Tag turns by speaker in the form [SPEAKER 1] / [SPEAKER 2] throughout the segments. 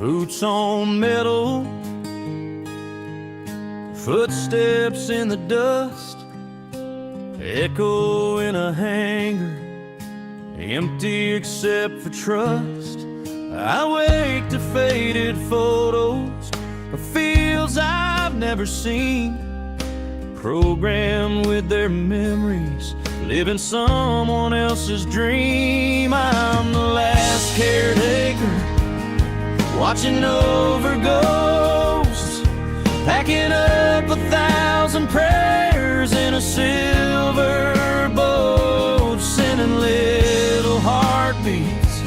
[SPEAKER 1] boots on metal, footsteps in the dust, echo in a hangar, empty except for trust. I wake to faded photos of fields I've never seen, programmed with their memories, living someone else's dream. I'm the last caretaker, watching over ghosts, packing up 1,000 prayers in a silver boat, sending little heartbeats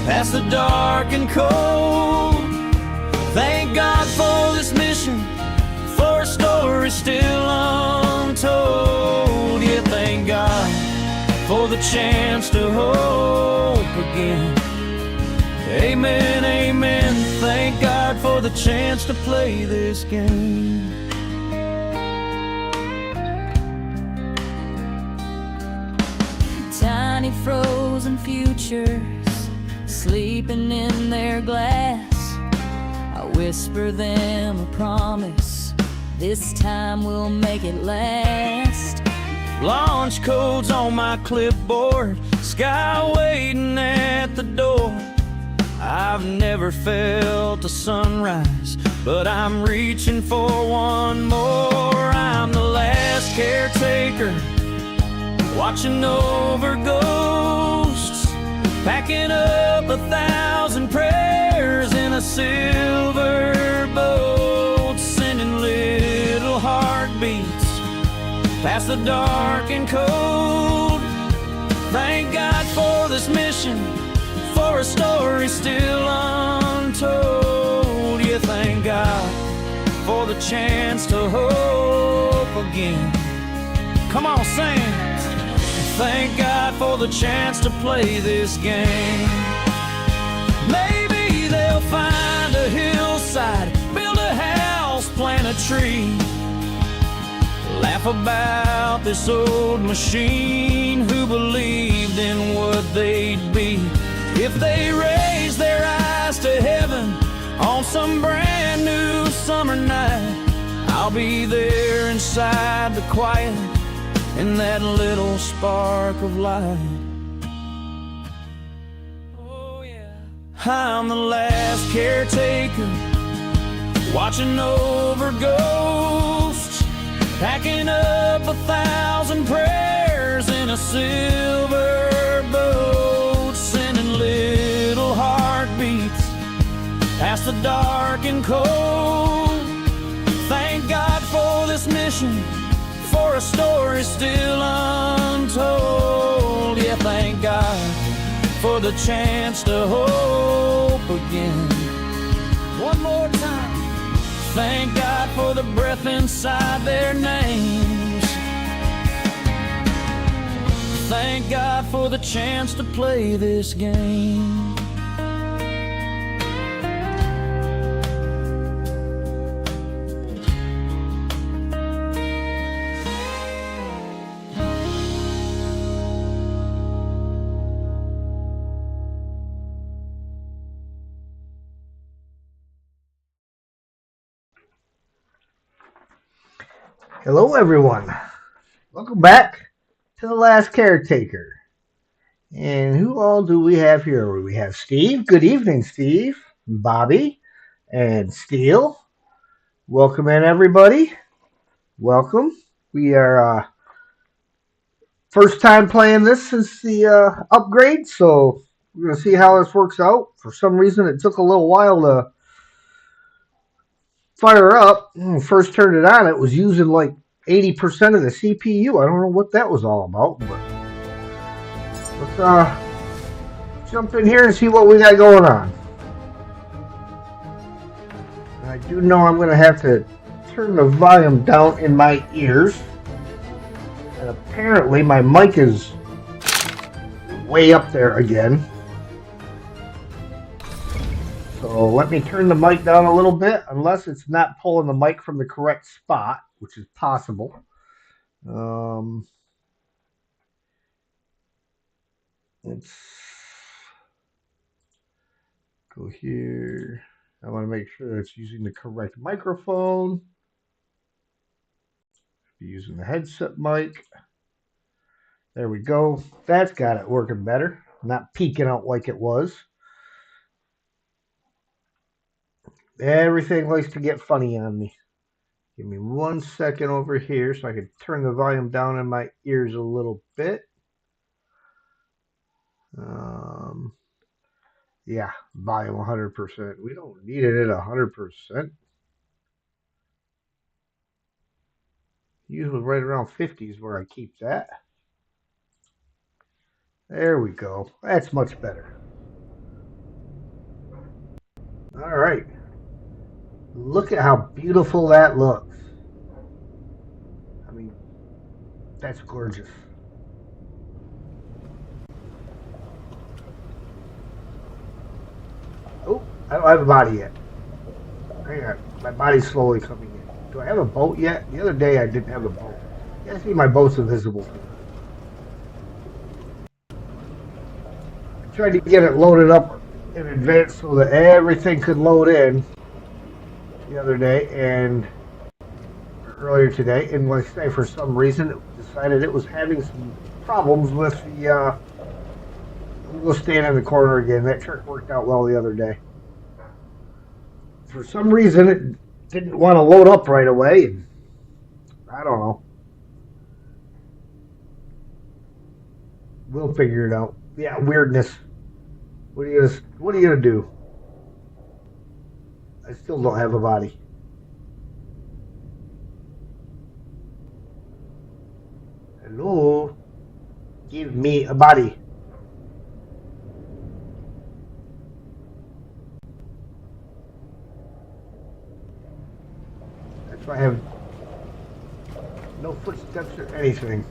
[SPEAKER 1] past the dark and cold. Thank God for this mission, for a story still untold. Yeah, thank God for the chance to hope again. Amen, amen. Thank God for the chance to play this game.
[SPEAKER 2] Tiny frozen futures sleeping in their glass. I whisper them a promise, this time we'll make it last.
[SPEAKER 1] Launch codes on my clipboard, sky waiting at the door. I've never felt a sunrise, but I'm reaching for one more. I'm the last caretaker, watching over ghosts, packing up 1,000 prayers in a silver boat, sending little heartbeats past the dark and cold. Thank God for this mission, for a story still untold. Yeah, thank God for the chance to hope again. Come on, sing. Thank God for the chance to play this game. Maybe they'll find a hillside, build a house, plant a tree, laugh about this old machine who believed in what they'd be. If they raise their eyes to heaven on some brand new summer night, I'll be there inside the quiet in that little spark of light. Oh yeah, I'm the last caretaker, watching over ghosts, packing up 1,000 prayers in a silver boat, sending little heartbeats past the dark and cold. Thank God for this mission, for a story still untold. Yeah, thank God for the chance to hope again. One more time. Thank God for the breath inside their names. Thank God for the chance to play this game.
[SPEAKER 3] Hello everyone, welcome back to The Last Caretaker. And who all do we have here? We have Steve. Good evening, Steve. Bobby and Steele. Welcome in, everybody. Welcome. We are first time playing this since the upgrade, so we're going to see how this works out. For some reason it took a little while to fire up. When we first turned it on, it was using like 80% of the CPU. I don't know what that was all about, but let's jump in here and see what we got going on. I do know I'm going to have to turn the volume down in my ears. And apparently my mic is way up there again. So let me turn the mic down a little bit, unless it's not pulling the mic from the correct spot, which is possible. Let's go here. I want to make sure it's using the correct microphone. Using the headset mic. There we go. That's got it working better. Not peeking out like it was. Everything likes to get funny on me. Give me 1 second over here so I can turn the volume down in my ears a little bit. Yeah, volume 100%. We don't need it at 100%. Usually right around 50 is where I keep that. There we go. That's much better. All right. Look at how beautiful that looks. I mean, that's gorgeous. Oh, I don't have a body yet. Hang on. My body's slowly coming in. Do I have a boat yet? The other day I didn't have a boat. You guys see my boat's invisible. I tried to get it loaded up in advance so that everything could load in the other day and earlier today, and like I say, for some reason it decided it was having some problems with the we'll stand in the corner again. That trick worked out well the other day. For some reason it didn't want to load up right away, and I don't know. We'll figure it out. Yeah, weirdness. What are you gonna do? I still don't have a body. Hello? Give me a body. That's why I have no footsteps or anything.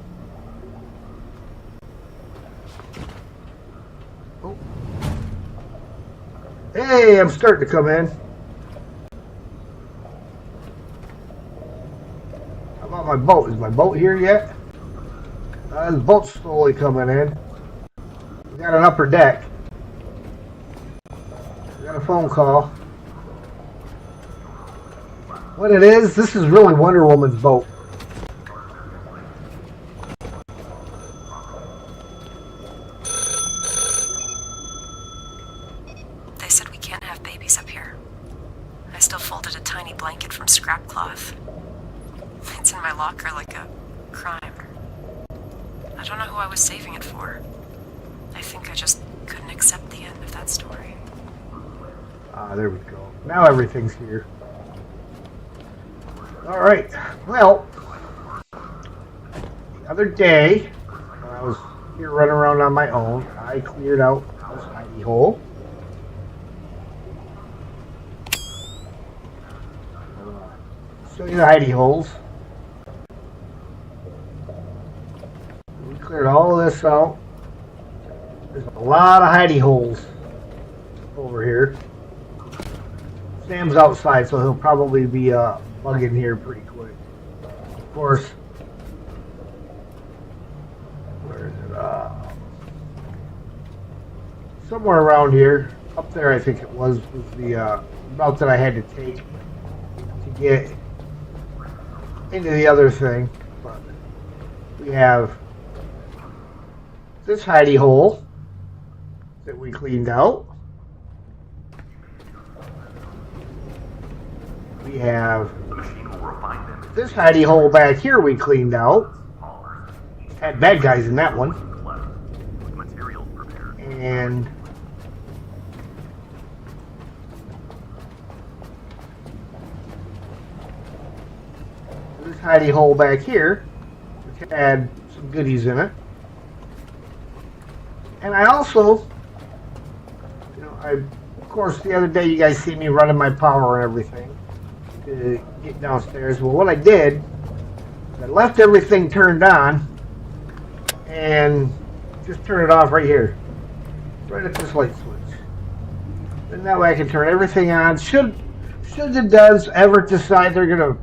[SPEAKER 3] Oh. Hey, I'm starting to come in. How about my boat? Is my boat here yet? The boat's slowly coming in. We got an upper deck. We got a phone call. What it is, this is really Wonder Woman's boat.
[SPEAKER 4] They said we can't have babies up here. I still folded a tiny blanket from scrap cloth. It's in my locker like a crime. I don't know who I was saving it for. I think I just couldn't accept the end of that story.
[SPEAKER 3] There we go. Now everything's here. All right. Well, the other day, when I was here running around on my own, I cleared out this hidey hole. Show you the hidey holes. We cleared all of this out. There's a lot of hidey holes over here. Sam's outside, so he'll probably be bugging here pretty quick. Of course, where is it? Somewhere around here, up there, I think it was the route that I had to take to get into the other thing. But we have this hidey hole that we cleaned out. We have this hidey hole back here we cleaned out. Had bad guys in that one. And this hidey hole back here, which had some goodies in it. And I also, of course, the other day you guys see me running my power and everything to get downstairs. Well, what I did, I left everything turned on and just turn it off right here, right at this light switch. And that way I can turn everything on. Should the devs ever decide they're going to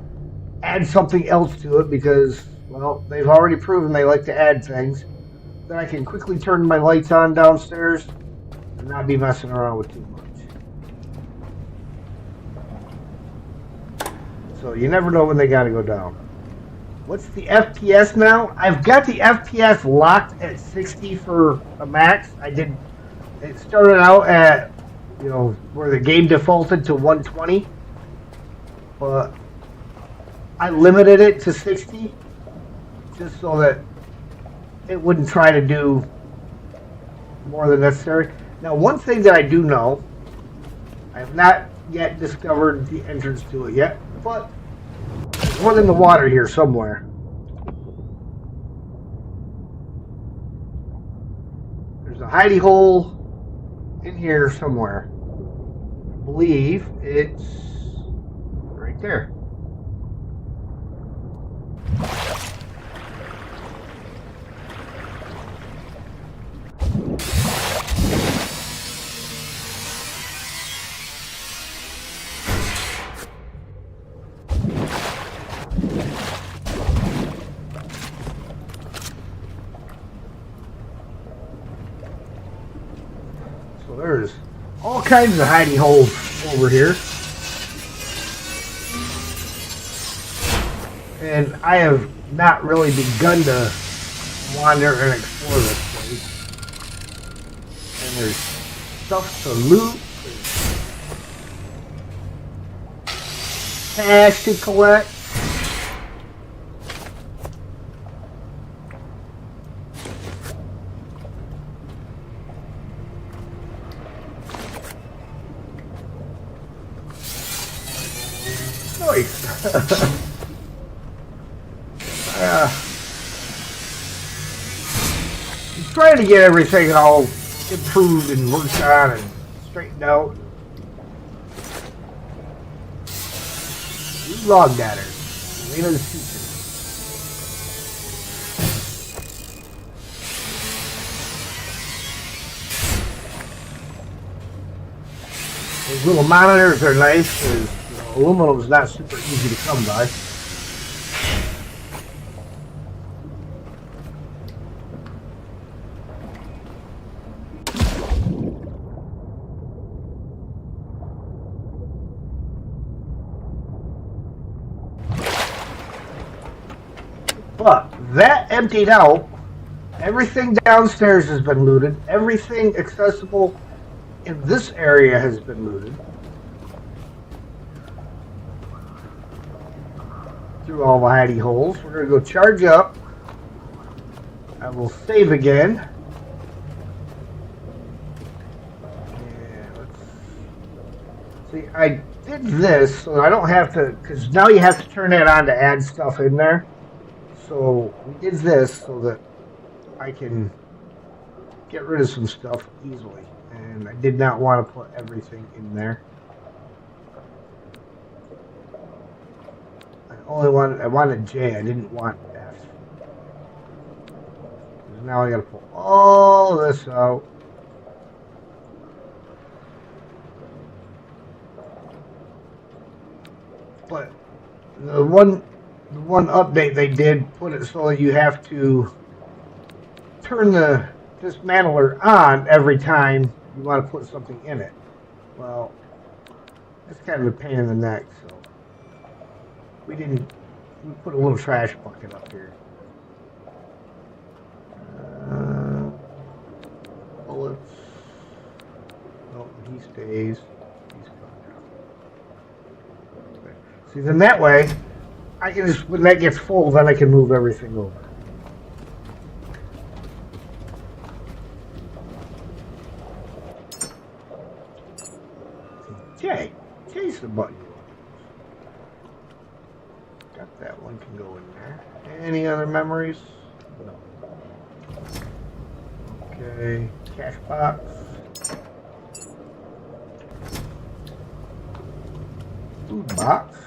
[SPEAKER 3] add something else to it, because, well, they've already proven they like to add things, then I can quickly turn my lights on downstairs and not be messing around with too much. so you never know when they gotta go down. What's the FPS now? I've got the FPS locked at 60 for a max. It started out at, where the game defaulted to 120, but I limited it to 60 just so that it wouldn't try to do more than necessary. Now, one thing that I do know, I have not yet discovered the entrance to it yet, but there's one in the water here somewhere. There's a hidey hole in here somewhere. I believe it's right there. So there's all kinds of hidey holes over here. And I have not really begun to wander and explore this place. And there's stuff to loot. There's cash to collect. Nice. I'm trying to get everything all improved and worked on and straightened out. We logged at her. Lena's teaching. Those little monitors are nice because aluminum is not super easy to come by. But that emptied out. Everything downstairs has been looted. Everything accessible in this area has been looted. Through all the hidey holes. We're going to go charge up. I will save again. Yeah, let's see. I did this so I don't have to, because now you have to turn that on to add stuff in there. So we did this so that I can get rid of some stuff easily. And I did not want to put everything in there. I wanted J, I didn't want F. Now I gotta pull all of this out. But the one update they did put it so that you have to turn the dismantler on every time you want to put something in it. Well, that's kind of a pain in the neck, so we put a little trash bucket up here. Bullets. Oh, he stays. He's coming down. Okay. See, then that way, I can just, when that gets full, then I can move everything over. J. J's the button. Got that one can go in there. Any other memories? No. Okay. Cash box. Food box.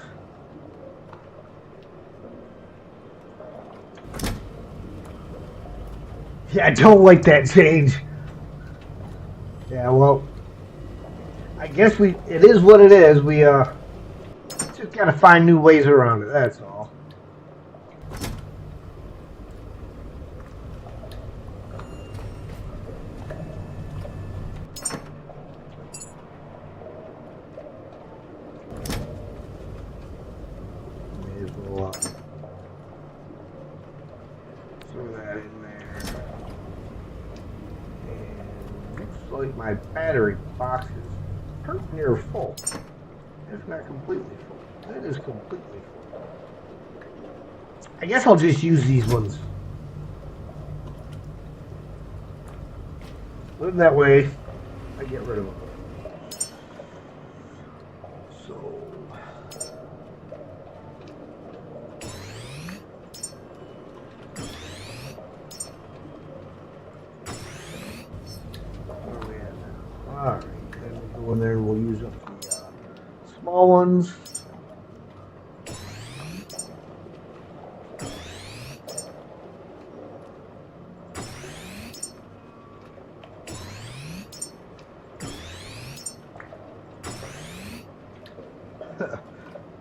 [SPEAKER 3] Yeah, I don't like that change. Yeah, well, I guess it is what it is. We just gotta find new ways around it, that's all. my battery box is pretty near full. It's not completely full. It is completely full. I guess I'll just use these ones. Then that way, I get rid of them. So... Alright, then we'll go in there and we'll use up the small ones.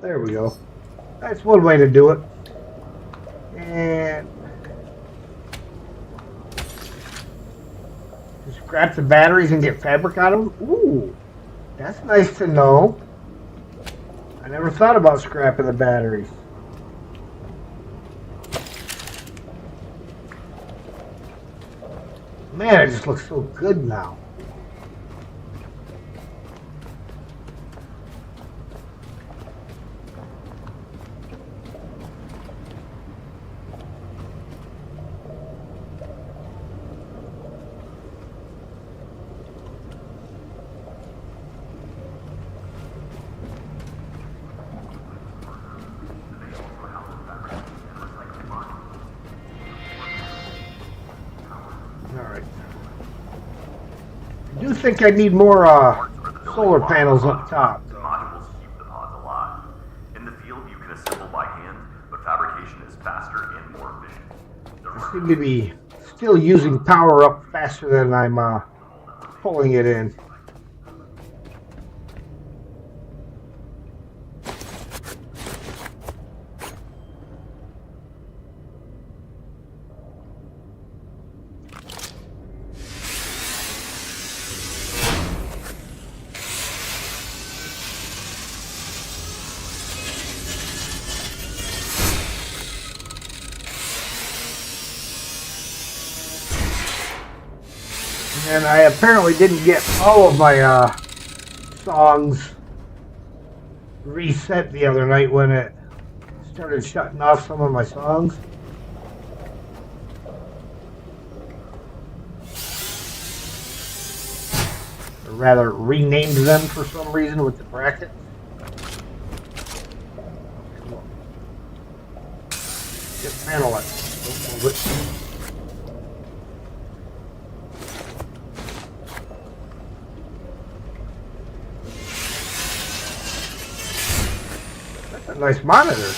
[SPEAKER 3] There we go. That's one way to do it. And scrap the batteries and get fabric out of them? Ooh, that's nice to know. I never thought about scrapping the batteries. Man, it just looks so good now. I do think I need more solar panels up top.
[SPEAKER 5] The modules keep the pods alive. In the field, you can assemble by hand, but fabrication is faster and more efficient.
[SPEAKER 3] I seem to be still using power up faster than I'm pulling it in. And I apparently didn't get all of my songs reset the other night when it started shutting off some of my songs. Or rather, renamed them for some reason with the brackets. Come on. Get panel it. Don't move it. Nice monitor.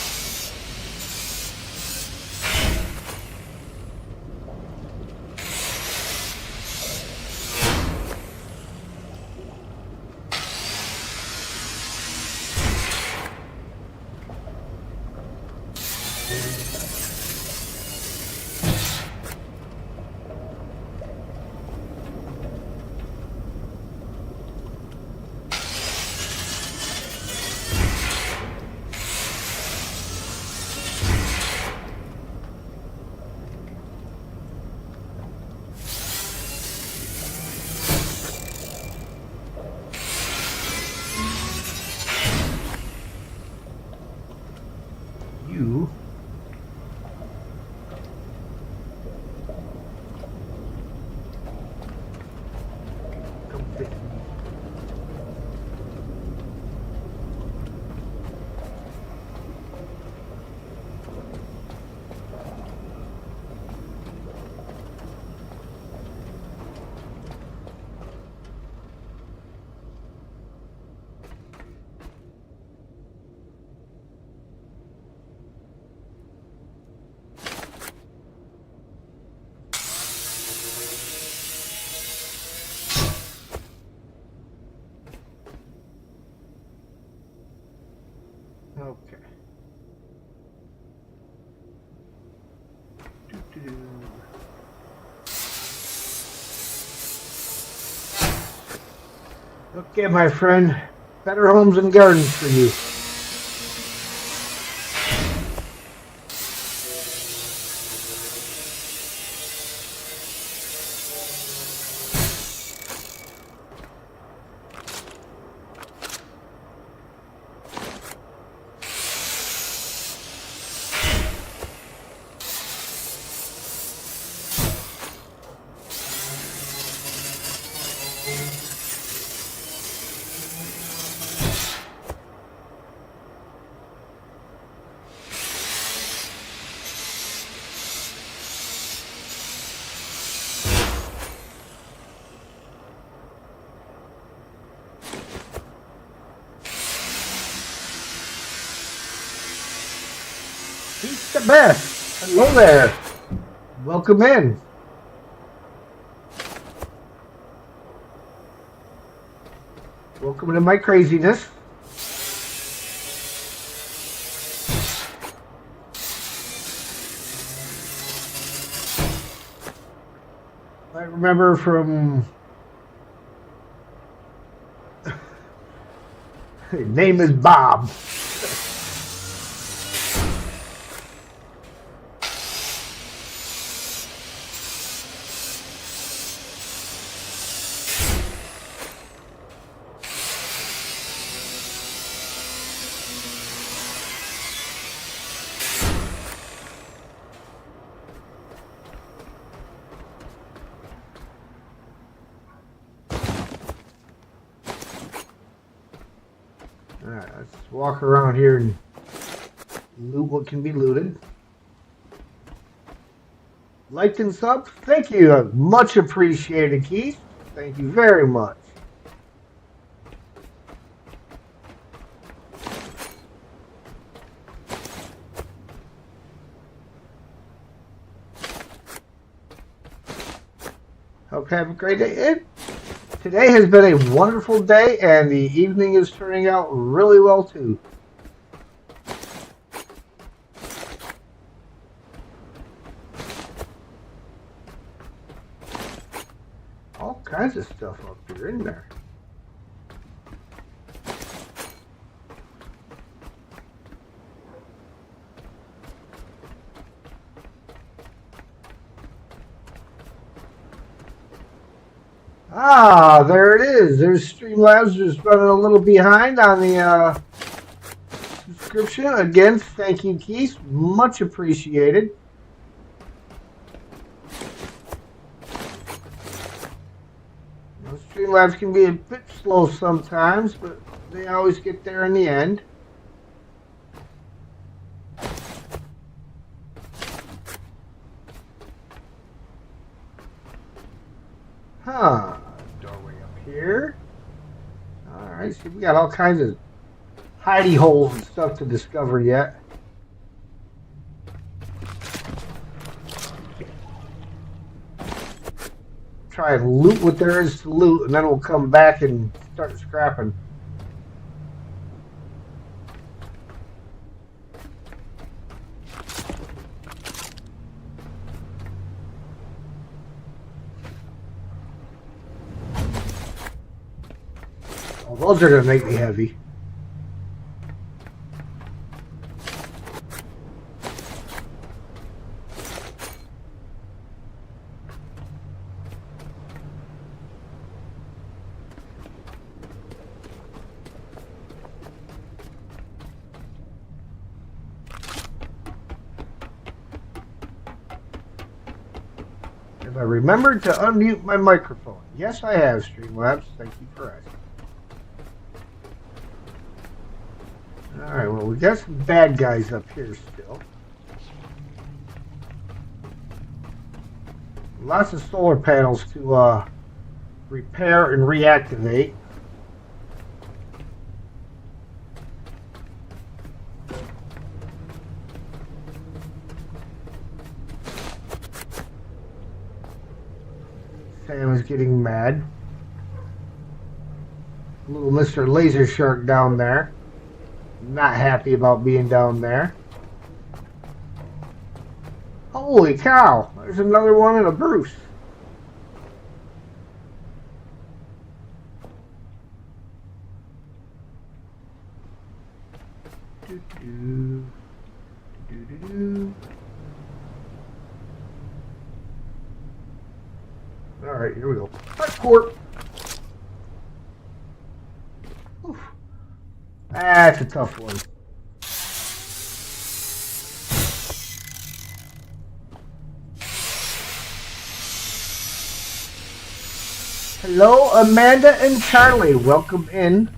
[SPEAKER 3] You come fit. Okay. Doo-doo. Okay, my friend. Better homes and gardens for you. The best. Hello there. Welcome in. Welcome to my craziness. I remember from his name is Bob. Alright, let's walk around here and loot what can be looted. Liked and sub? Thank you. Much appreciated, Keith. Thank you very much. Hope you have a great day. Today has been a wonderful day, and the evening is turning out really well, too. All kinds of stuff up here in there. Ah, there it is. There's Streamlabs just running a little behind on the subscription. Again, thank you, Keith. Much appreciated. Streamlabs can be a bit slow sometimes, but they always get there in the end. Huh. Doorway up here. Alright, see, we got all kinds of hidey holes and stuff to discover yet. Try and loot what there is to loot, and then we'll come back and start scrapping. Oh, those are going to make me heavy. Have I remembered to unmute my microphone? Yes, I have, Streamlabs. Thank you for asking. Alright, well, we got some bad guys up here still. Lots of solar panels to repair and reactivate. Sam is getting mad. Little Mr. Laser Shark down there. Not happy about being down there. Holy cow! There's another one and a Bruce. Do-do-do. Do-do-do. Alright, here we go. Hardcore! Oof. That's a tough one. Hello, Amanda and Charlie. Welcome in.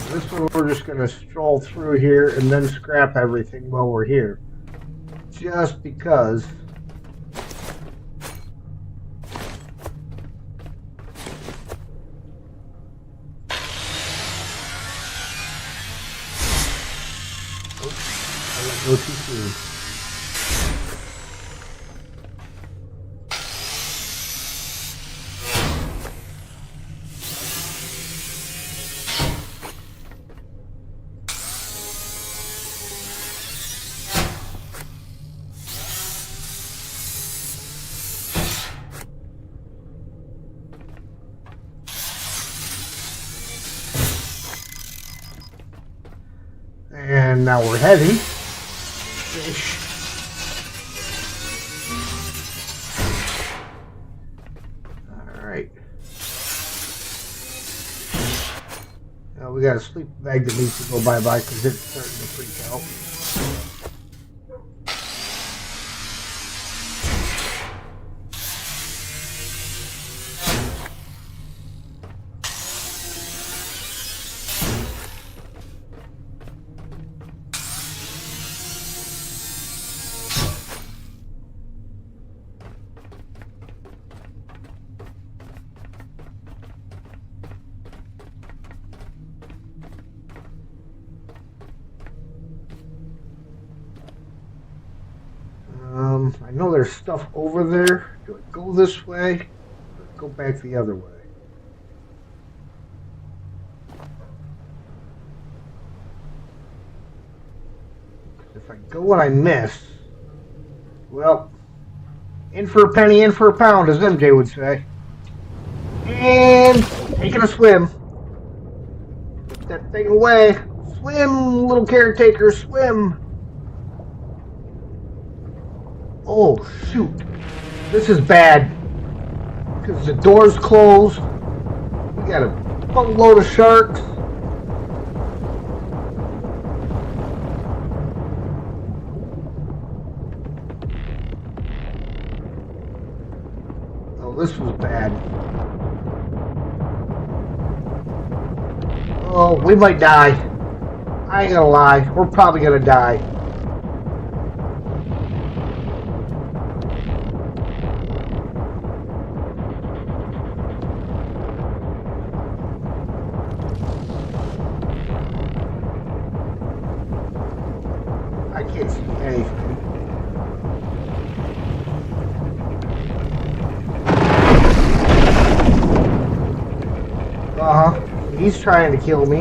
[SPEAKER 3] This one we're just going to stroll through here and then scrap everything while we're here. Just because I let go too soon. And now we're heavy. Fish. Alright. Now we got a sleep bag that needs to go bye-bye because it's starting to freak out. I know there's stuff over there. Do I go this way or go back the other way? If I go and I miss, well, in for a penny, in for a pound, as MJ would say. And taking a swim. Get that thing away. Swim, little caretaker, swim. Oh, shoot. This is bad. Because the door's closed. We got a boatload of sharks. Oh, this was bad. Oh, we might die. I ain't gonna lie. We're probably gonna die. I can't see anything. He's trying to kill me.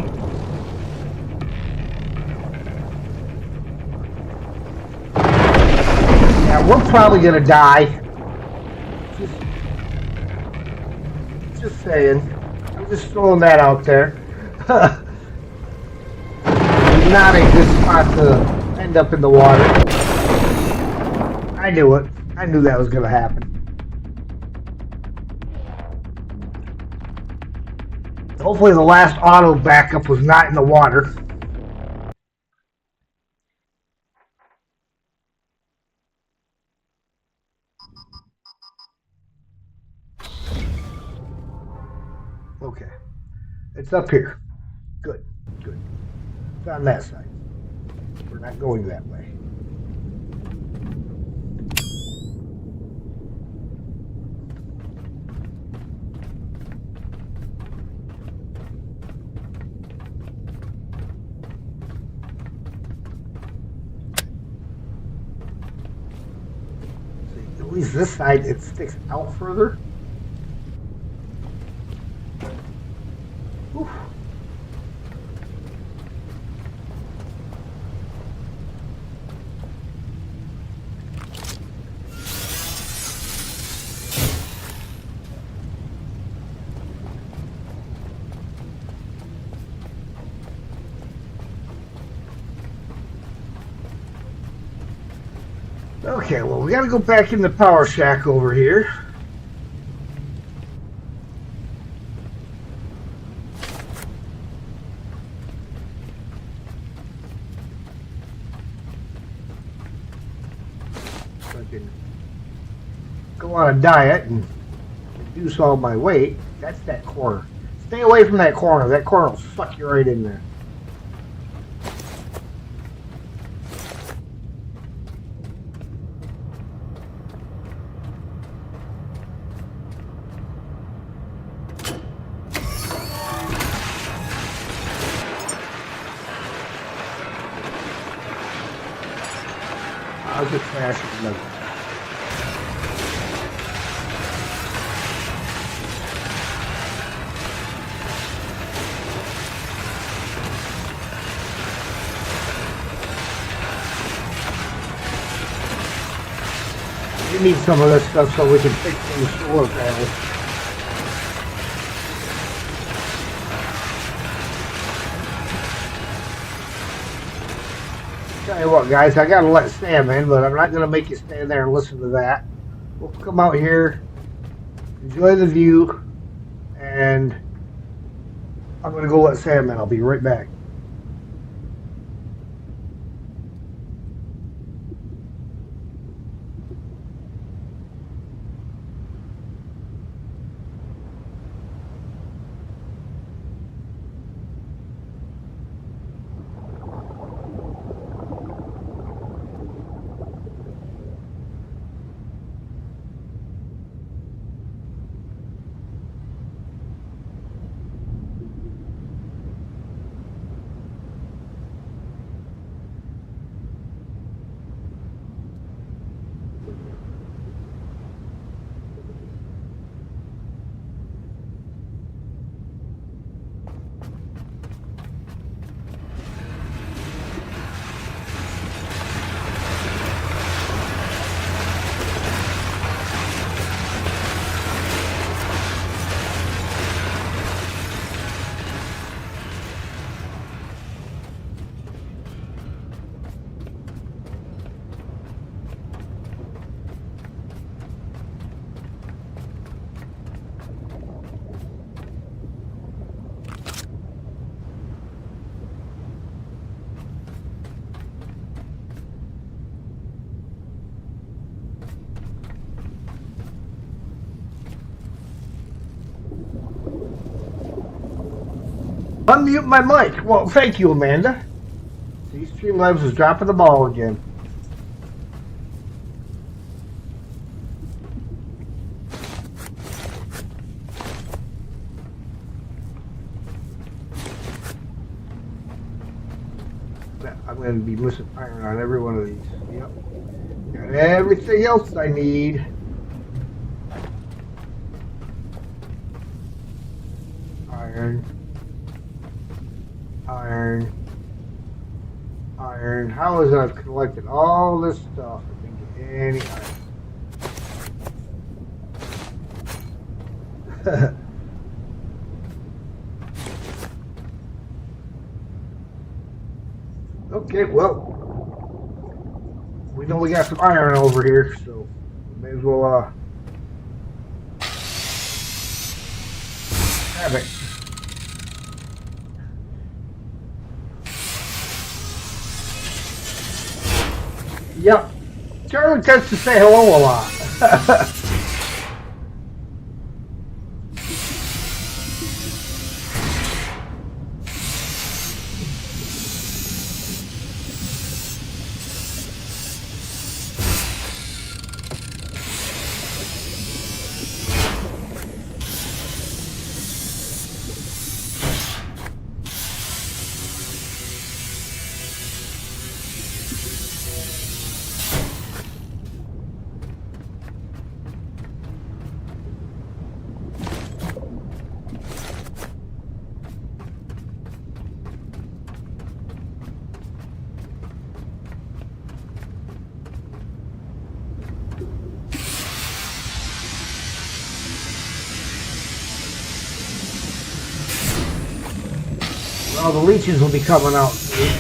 [SPEAKER 3] Yeah, we're probably gonna die. Just saying. I'm just throwing that out there. Not a good spot to end up in the water. I knew it. I knew that was gonna happen. Hopefully the last auto backup was not in the water. Okay. It's up here. Good, good. It's on that side. We're not going that way. At least this side, it sticks out further. Oof. Okay, well, we gotta go back in the power shack over here. So I can go on a diet and reduce all my weight. That's that corner. Stay away from that corner. That corner will suck you right in there. I'll get trash in the We need some of this stuff so we can fix some solar panels. Tell you what, guys, I gotta let Sam in, but I'm not gonna make you stand there and listen to that. We'll come out here, enjoy the view, and I'm gonna go let Sam in. I'll be right back. Unmute my mic. Well, thank you, Amanda. See, Streamlabs is dropping the ball again. I'm going to be missing iron on every one of these. Yep. Got everything else I need. Iron. Iron. Iron. How is it I've collected all this stuff? I didn't get any iron. Okay, well, we know we got some iron over here, so we may as well have it. Yep. Charlie tends to say hello a lot. Well, the leeches will be coming out soon.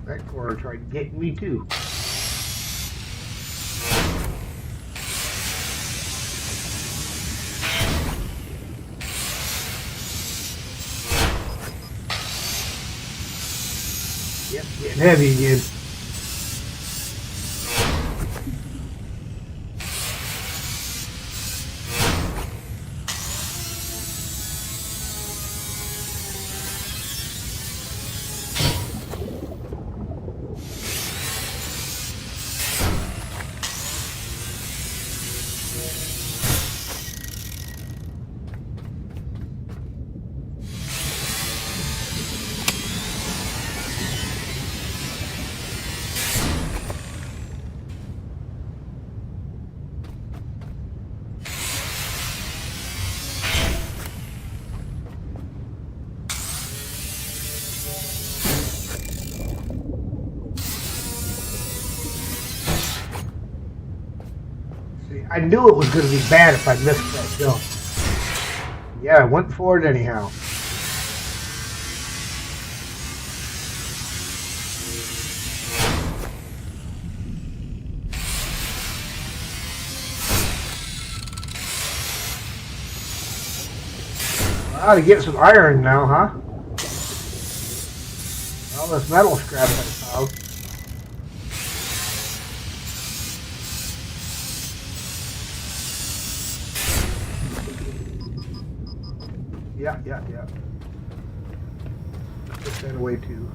[SPEAKER 3] That corner tried to get me too. Yep, getting heavy again. I knew it was going to be bad if I missed that jump. Yeah, I went for it anyhow. I ought to get some iron now, huh? All this metal scrap I found. Yeah. Put that away too.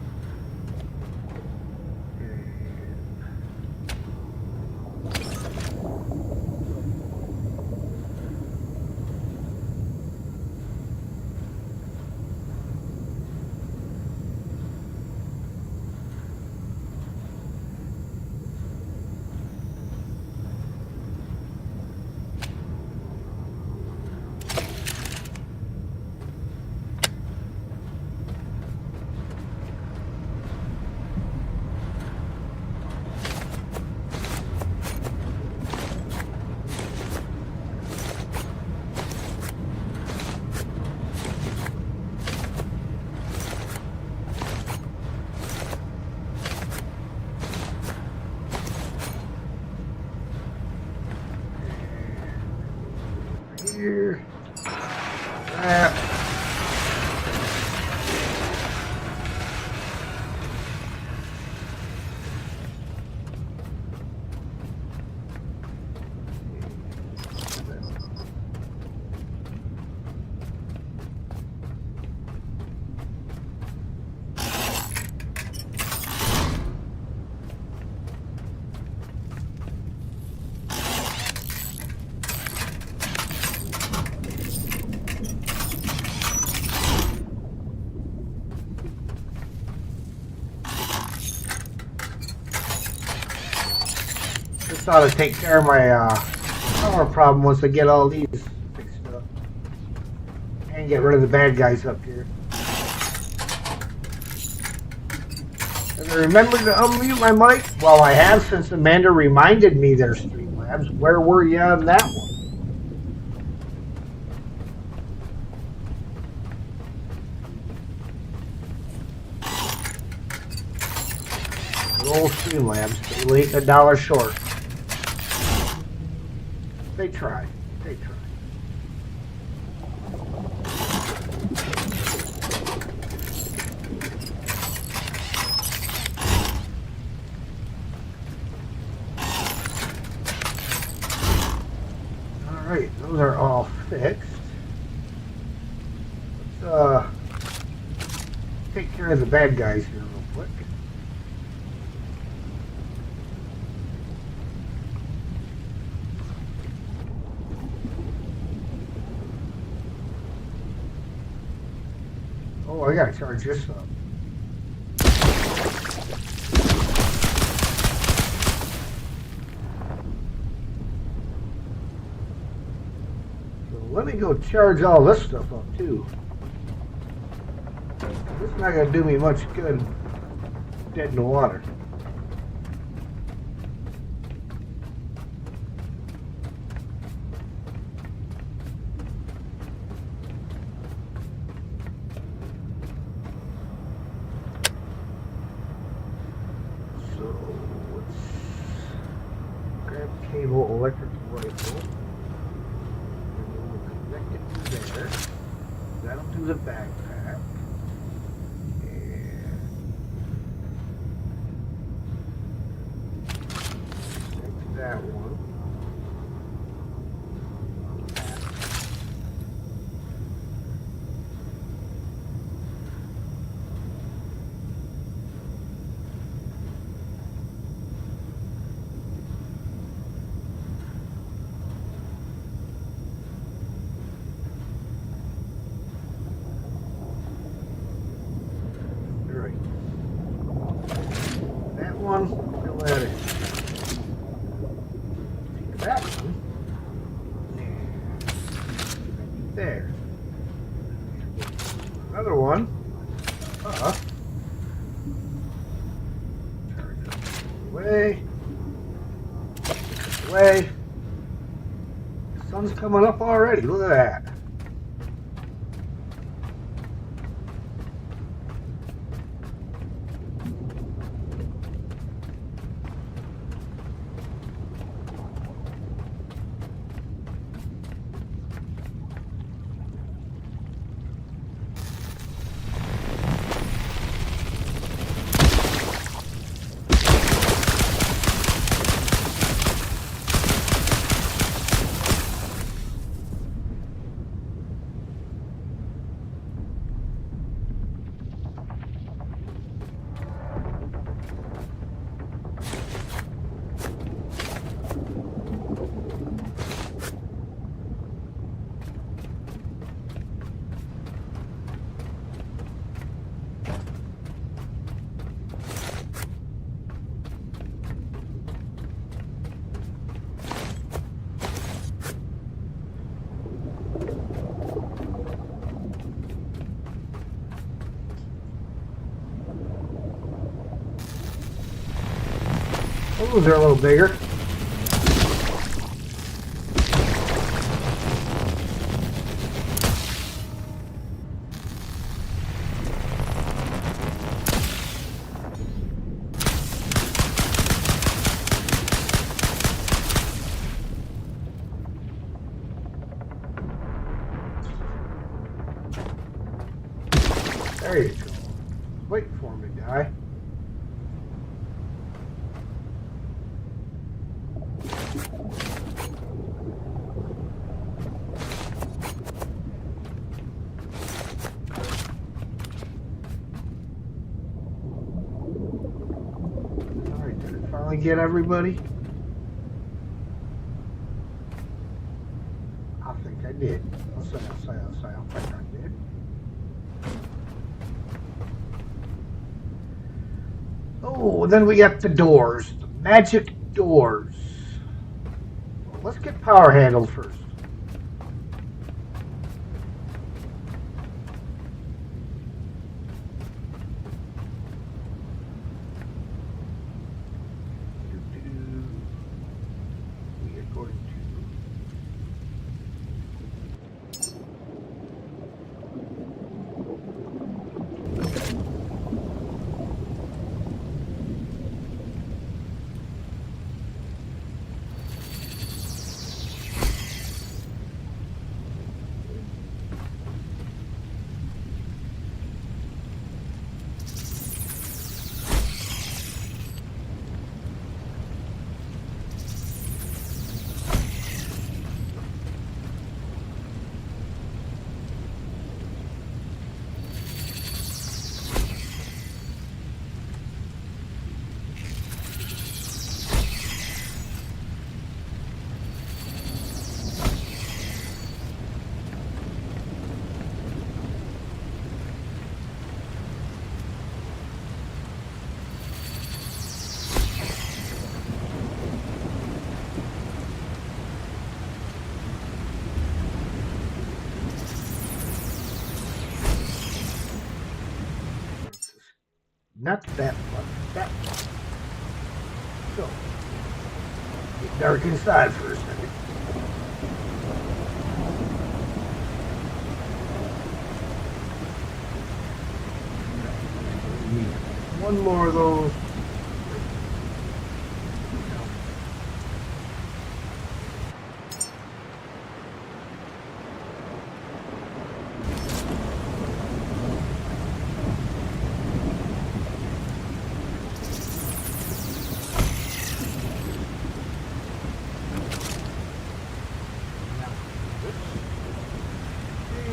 [SPEAKER 3] Here. This ought to take care of my power problem once I get all these fixed up. And get rid of the bad guys up here. And I remembered to unmute my mic? Well, I have since Amanda reminded me there's Streamlabs. Where were you on that one? Good old Streamlabs. They ain't $1 short. They try. They try. Alright, those are all fixed. Let's take care of the bad guys here real quick. Oh, I gotta charge this up. So let me go charge all this stuff up too. This is not gonna do me much good dead in the water. Cable electric rifle. And then we'll connect it to there. That'll do the backpack. And connect that one. One, go at it. Take that one. And there. Another one. Turn it away. Away. Sun's coming up already. Look at that. Those are a little bigger. There you go. Wait for me, guy. Alright, did it finally get everybody? I think I did. I'll say I think I did. Oh, then we got the doors. The magic doors. Well, let's get power handled first. We are going to not that one, that one. So, get dark inside for a second. One more of those.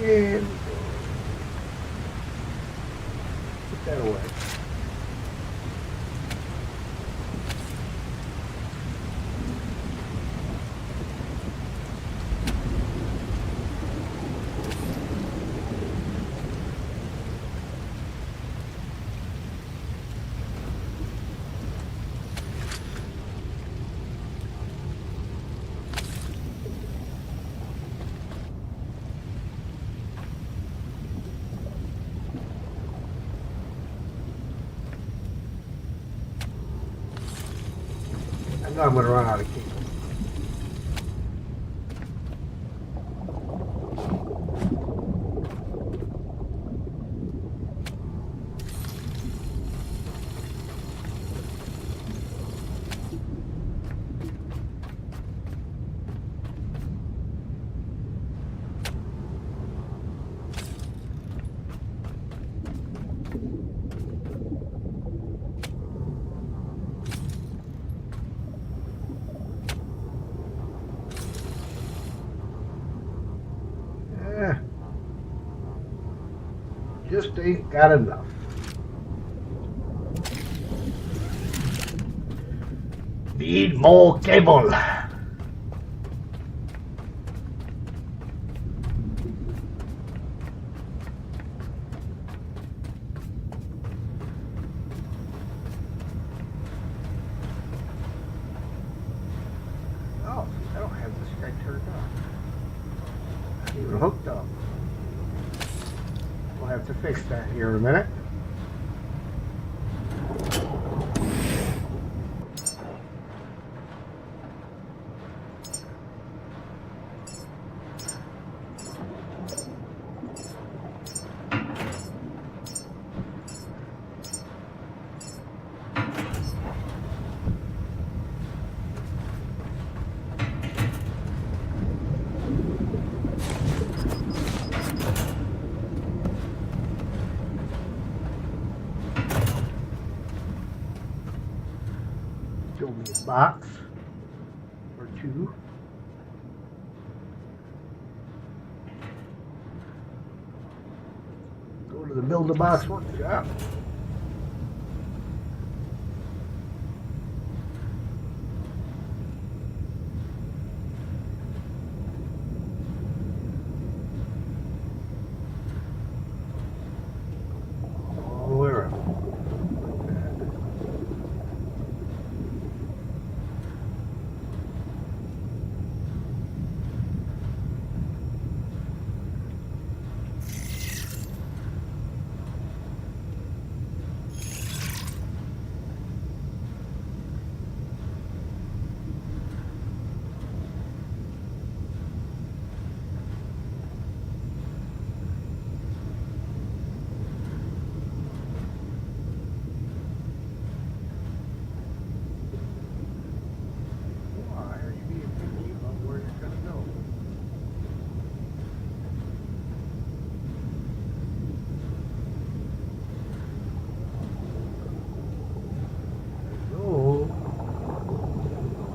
[SPEAKER 3] And put that away. I know I'm going to run out of cable. just ain't got enough. Need more cable. Oh, I don't have this guy turned on. Not even hooked up. We'll have to fix that here in a minute. Show me a box or two. Go to the build a box workshop. All the way around. Why are you being picky about where you're gonna go? Go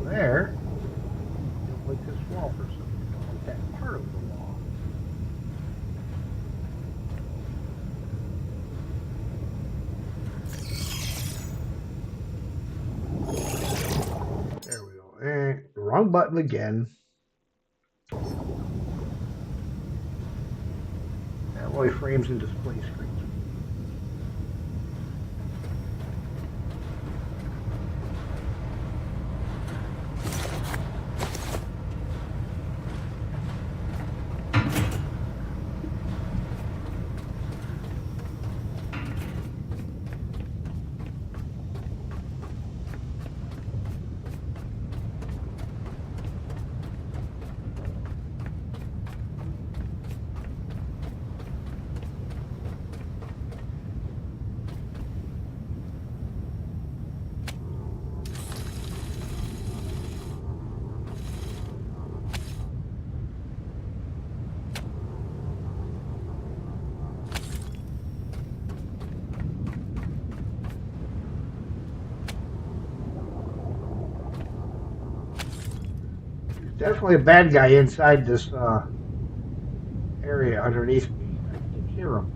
[SPEAKER 3] there. You don't like this wall for some reason. You don't like that part of the wall. There we go. Wrong button again. Alloy frames and display screens. Definitely a bad guy inside this area underneath me. I can hear him.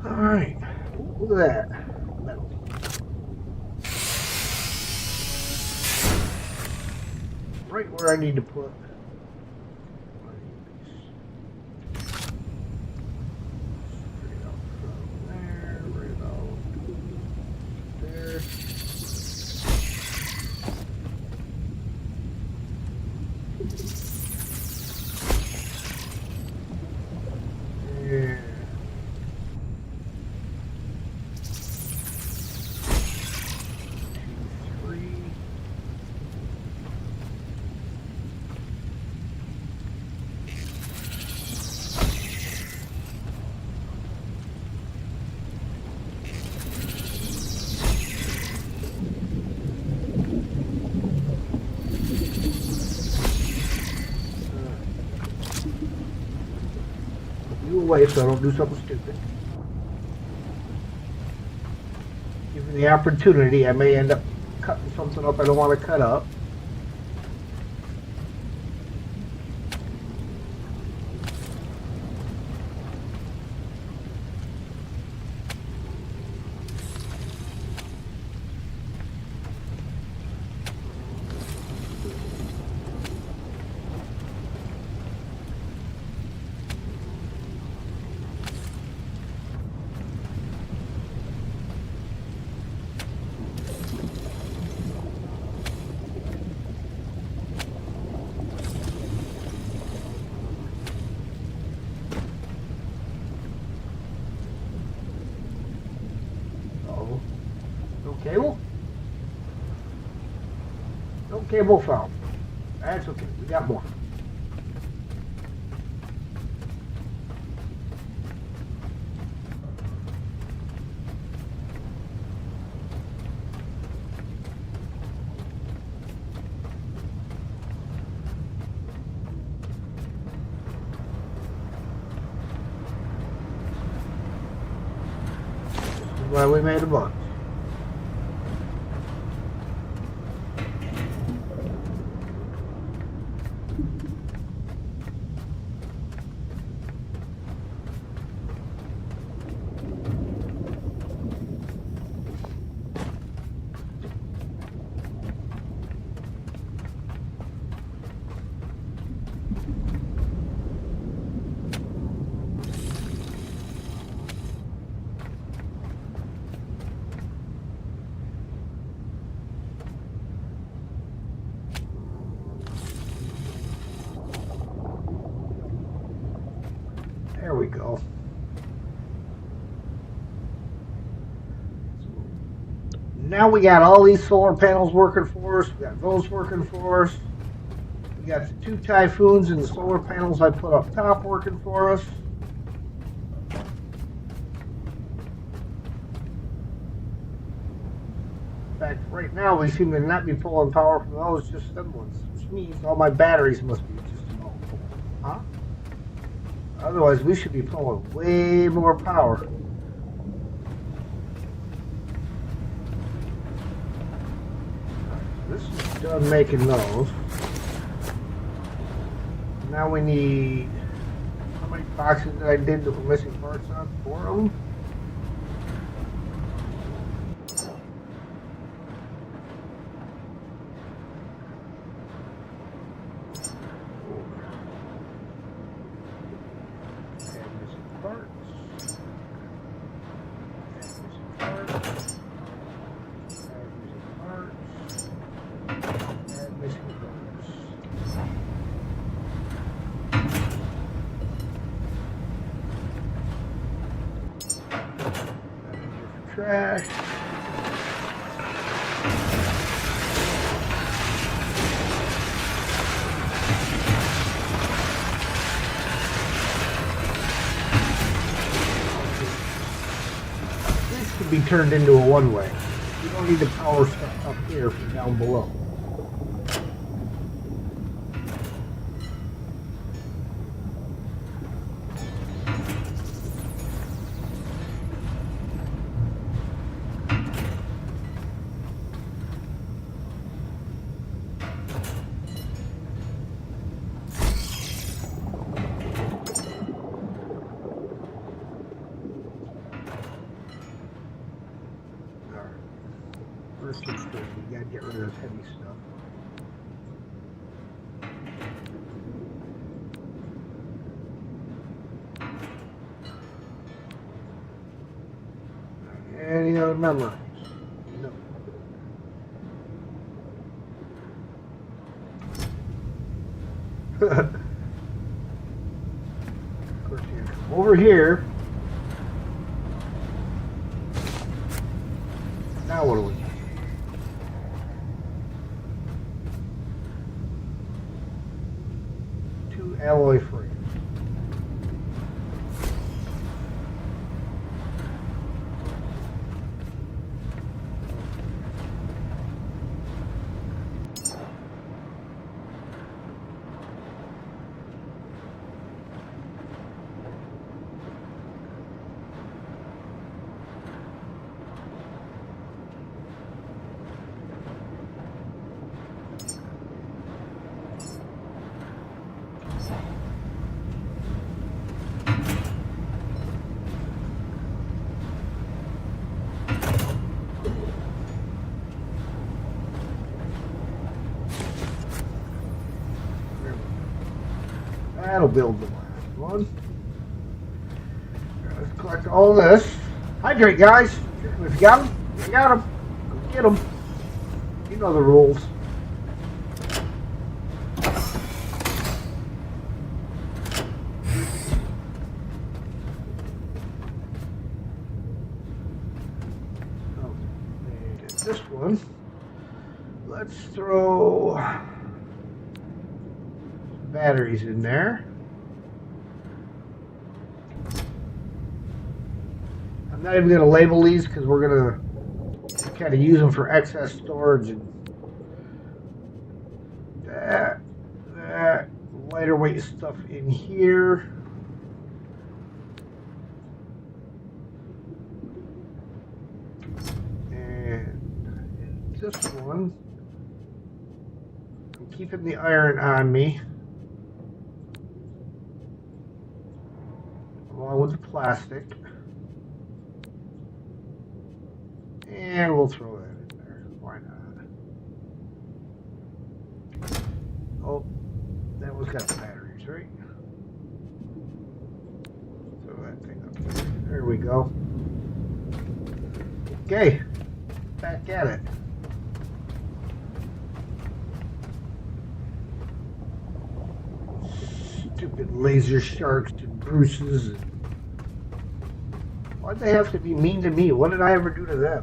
[SPEAKER 3] Alright, look at that. Metal. Right where I need to put one of these. Straight out from there, right out there. Yeah. way so I don't do something stupid. Given the opportunity, I may end up cutting something up I don't want to cut up. No cable? No cable found. That's okay. We got more. This is why we made a bunch. There we go. Now we got all these solar panels working for us. We got those working for us. We got the 2 typhoons and the solar panels I put up top working for us. In fact, right now we seem to not be pulling power from those, just them ones, which means all my batteries must be just about full. Huh? Otherwise, we should be pulling way more power. This is done making those. Now we need, how many boxes did I did that were missing parts on? 4 of them? Trash. This could be turned into a one-way. You don't need the power stuff up here from down below. First things first, we gotta get rid of this heavy stuff. Any other memories? No. Of course, you come over here. Now what do we do? Alloy free. That'll build the last one. Let's collect all this. Hydrate, guys. If you got them, you got them. Go get them. You know the rules. This one, let's throw batteries in there. I'm not even going to label these because we're going to kind of use them for excess storage and that lighter weight stuff in here. This one, I'm keeping the iron on me along with the plastic, and we'll throw that in there. Why not? Oh, that one's got the batteries, right? Throw that thing up there. There we go. Okay, back at it. Stupid laser sharks and Bruces. Why'd they have to be mean to me? What did I ever do to them?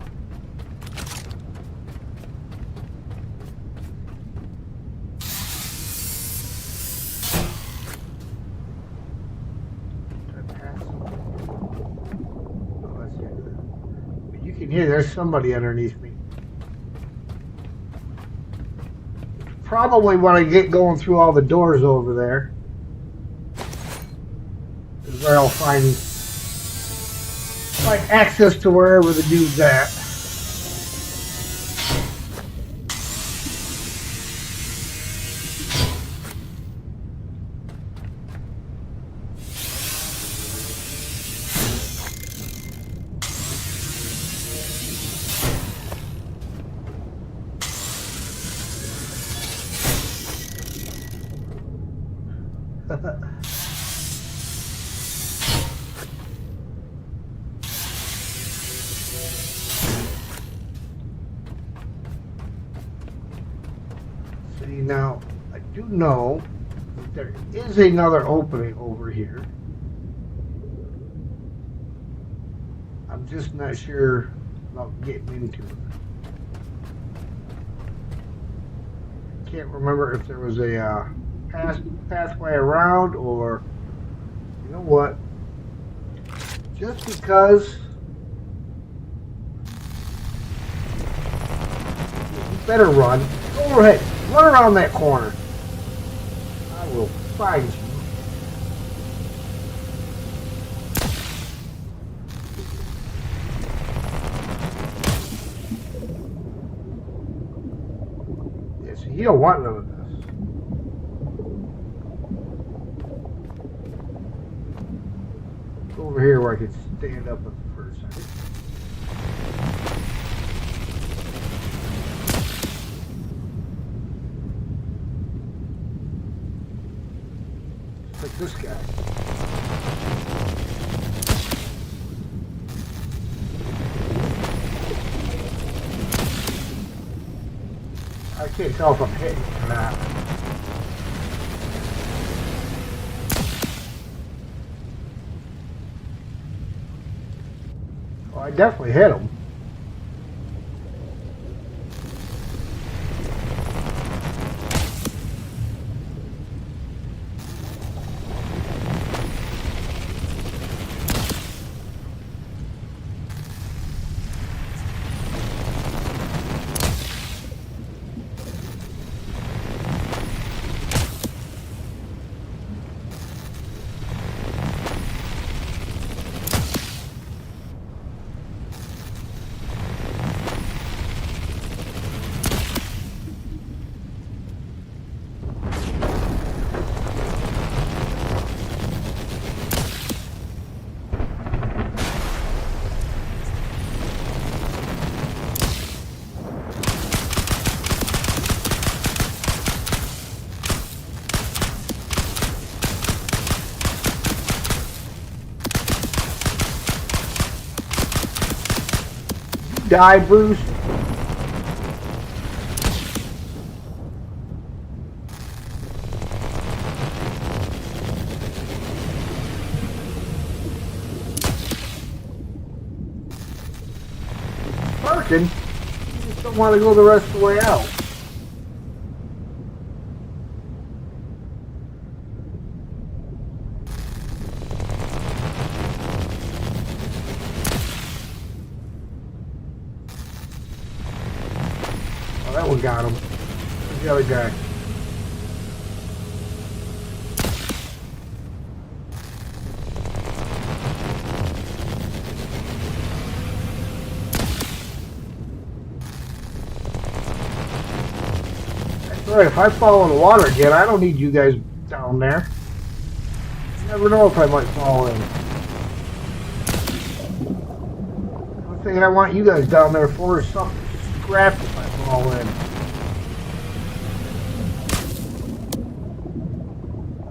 [SPEAKER 3] Oh, that's it. But you can hear there's somebody underneath me. Probably when I get going through all the doors over there. Where I'll find access to wherever the dude's at. Now, I do know that there is another opening over here. I'm just not sure about getting into it. Can't remember if there was a pathway around or, you know what, just because you better run. Go ahead. Run around that corner. I will find you. Yeah, so you don't want none of this. Go over here where I can stand up for a second. Like this guy. I can't tell if I'm hitting or not. Well, I definitely hit him. die, Bruce? Parking? You just don't want to go the rest of the way out. Oh, that one got him. Where's the other guy? Right, if I fall in the water again, I don't need you guys down there. You never know if I might fall in. The only thing I want you guys down there for is something to scrap if I fall in.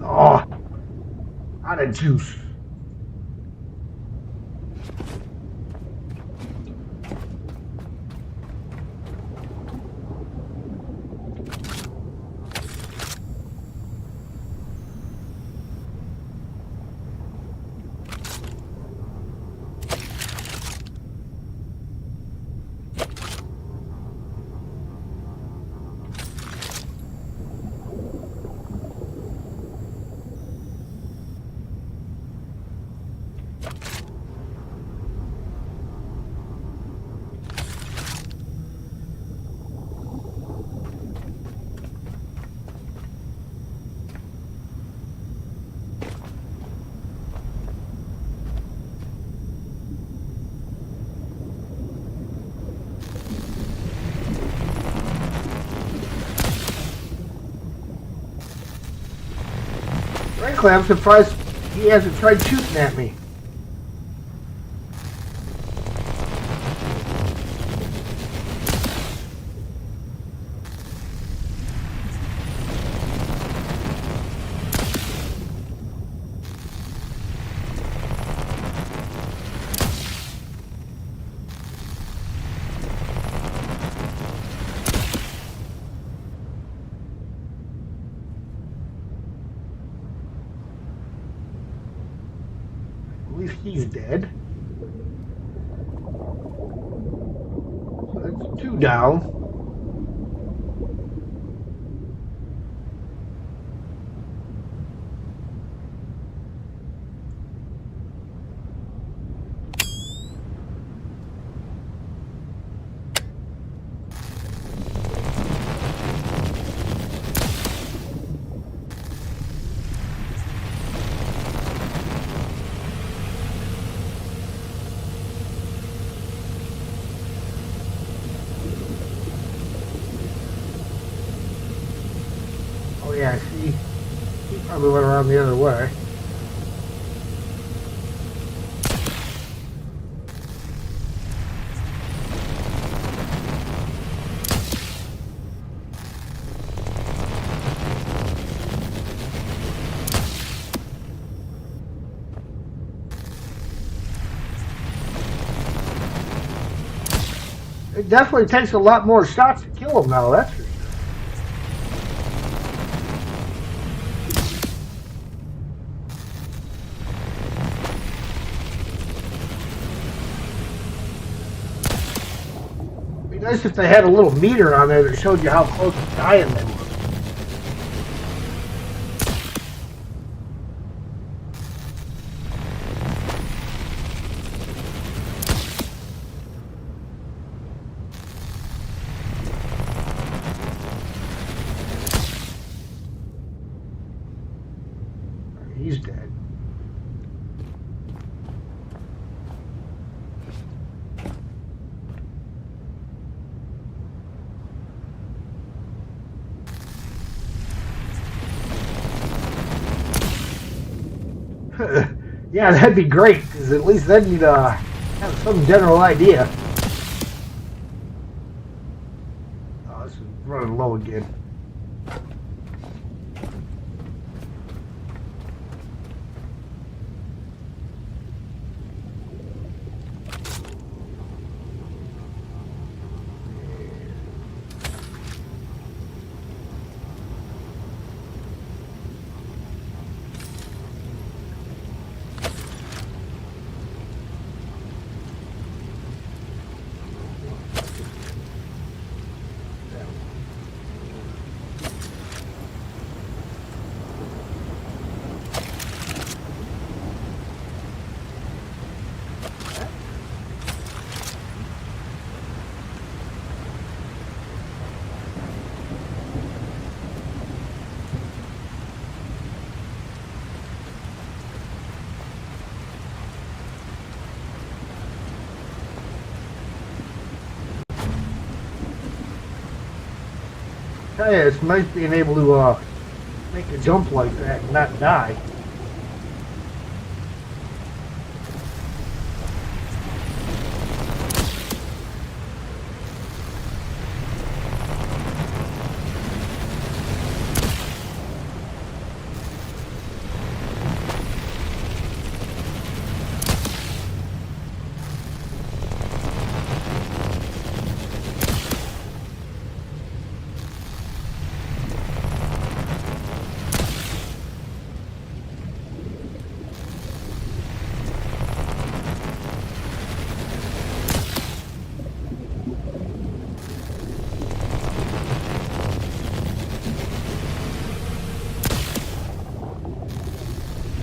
[SPEAKER 3] Oh, out of juice. Frankly, I'm surprised he hasn't tried shooting at me. At least he's dead. So that's 2 down. Oh yeah, see, he probably went around the other way. It definitely takes a lot more shots to kill him now, that's for sure. It'd be nice if they had a little meter on there that showed you how close to dying they were. He's dead. Yeah, that'd be great, because at least then you'd have some general idea. Oh, this is running low again. tell you, it's nice being able to make a jump like that and not die.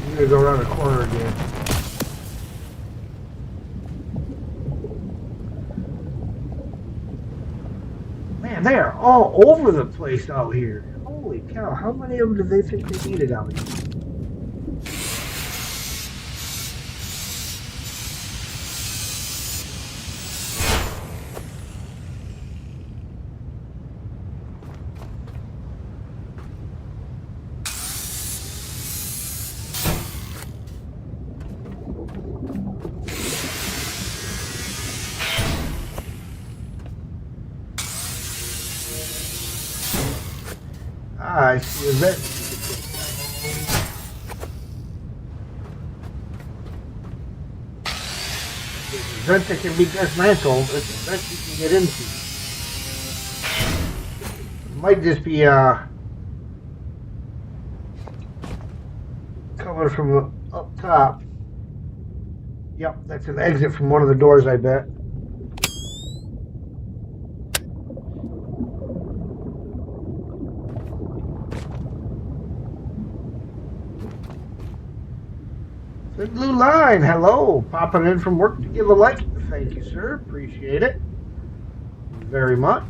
[SPEAKER 3] I'm gonna go around the corner again. Man, they are all over the place out here. Holy cow, how many of them do they think they needed out here? Ah, I see a vent. It's a vent that can be dismantled. It's a vent you can get into. It might just be coming from up top. Yep, that's an exit from one of the doors, I bet. The blue line, hello. Popping in from work to give a like. Thank you, sir. Appreciate it very much.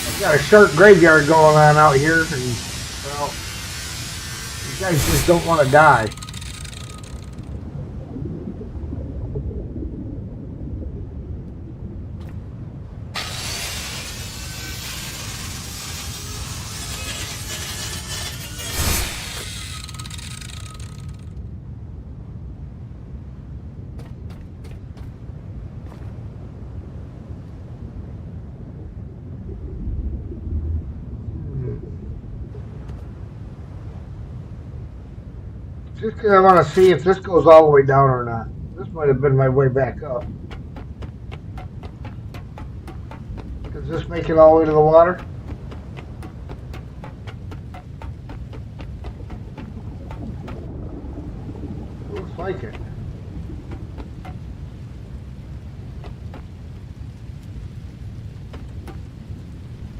[SPEAKER 3] I've got a shark graveyard going on out here, and, well, you guys just don't want to die. Just because I want to see if this goes all the way down or not. This might have been my way back up. Does this make it all the way to the water? Looks like it.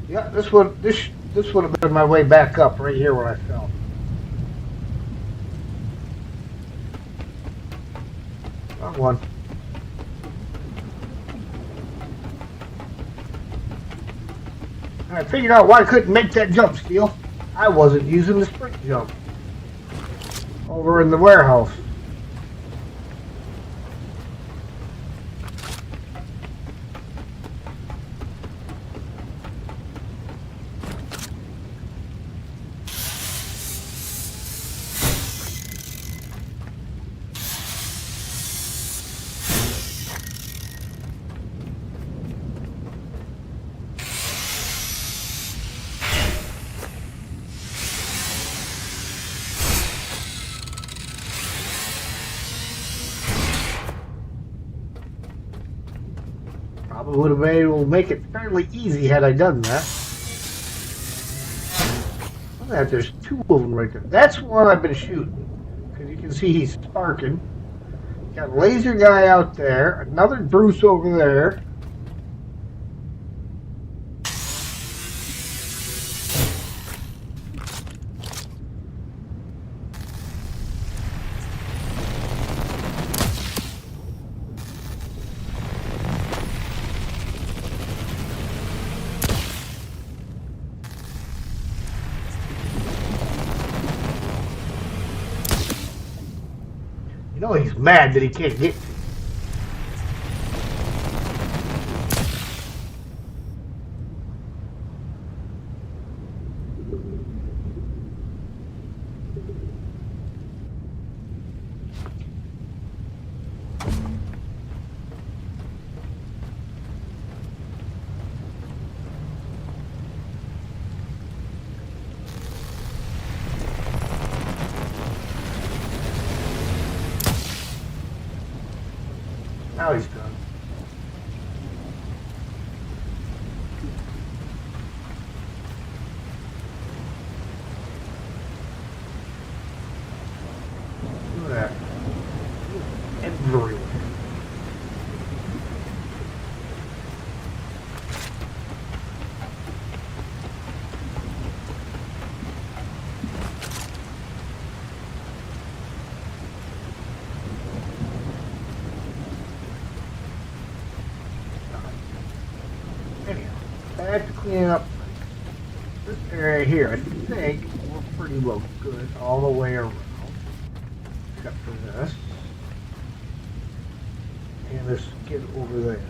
[SPEAKER 3] Yeah, this would have been my way back up right here where I fell. One. I figured out why I couldn't make that jump, Steel. I wasn't using the sprint jump over in the warehouse. Probably would have been able to make it fairly easy had I done that. Look at that, there's two of them right there. That's one I've been shooting. Because you can see he's sparking. Got a laser guy out there. Another Bruce over there. You know he's mad that he can't get to you. Now he's done. Look at that. Everywhere. Anyhow, back to cleaning up this area here. I think we're pretty well good all the way around, except for this. And this skid over there.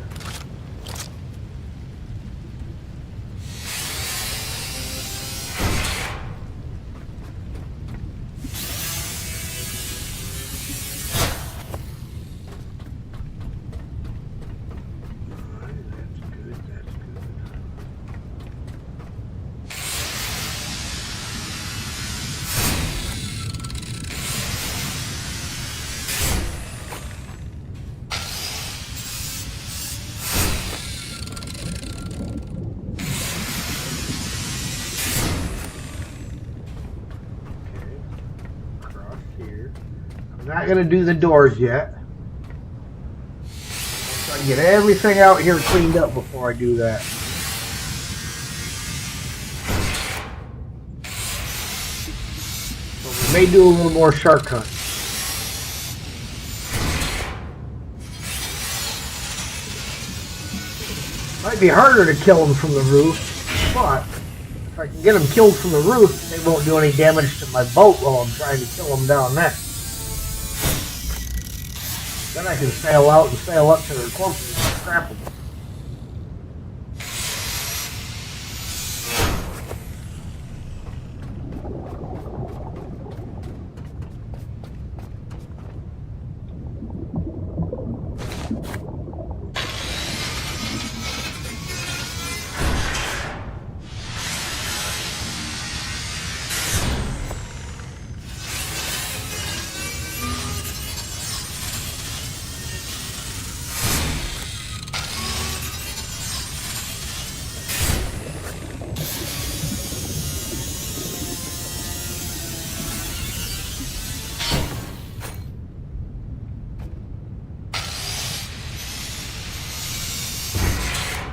[SPEAKER 3] I'm not going to do the doors yet. So I can get everything out here cleaned up before I do that. So we may do a little more shark hunting. Might be harder to kill them from the roof, but if I can get them killed from the roof, they won't do any damage to my boat while I'm trying to kill them down there. Then I can sail out and sail up to their corpses and scrap them.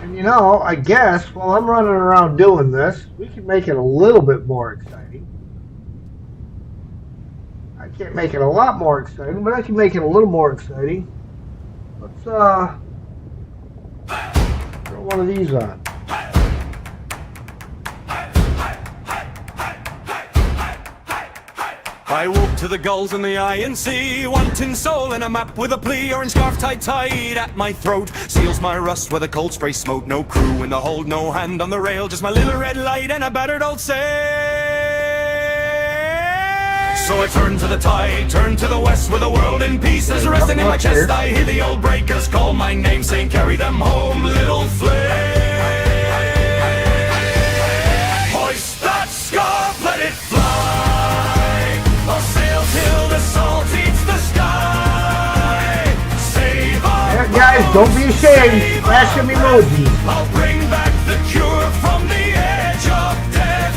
[SPEAKER 3] And you know, I guess while I'm running around doing this, we can make it a little bit more exciting. I can't make it a lot more exciting, but I can make it a little more exciting. Let's throw one of these on.
[SPEAKER 1] I woke to the gulls in the INC, wanting soul in a map with a plea, orange scarf tied at my throat. Seals my rust with a cold spray smoke. No crew in the hold, no hand on the rail, just my little red light and a battered old sail. So I turned to the tide, turned to the west with the world in pieces resting in my chest. I hear the old breakers call my name, saying carry them home, little flame. Hoist that scarf, let it fly. I'll sail till the salt eats the sky. Save our
[SPEAKER 3] Yeah, guys, don't be ashamed. Flash some emojis.
[SPEAKER 1] I'll bring back the cure from the edge of death.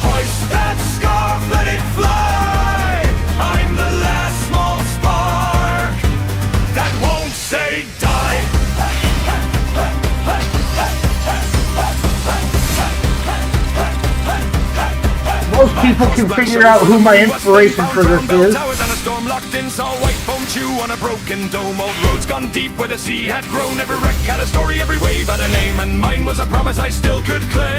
[SPEAKER 1] Hoist that scarf, let it fly. I'm the last small spark that won't say die.
[SPEAKER 3] Most people can figure out who my inspiration for this is.
[SPEAKER 1] Towers and a storm locked in, saw white foam chew on a broken dome. Old roads gone deep where the sea had grown. Every wreck had a story, every wave had a name, and mine was a promise I still could claim.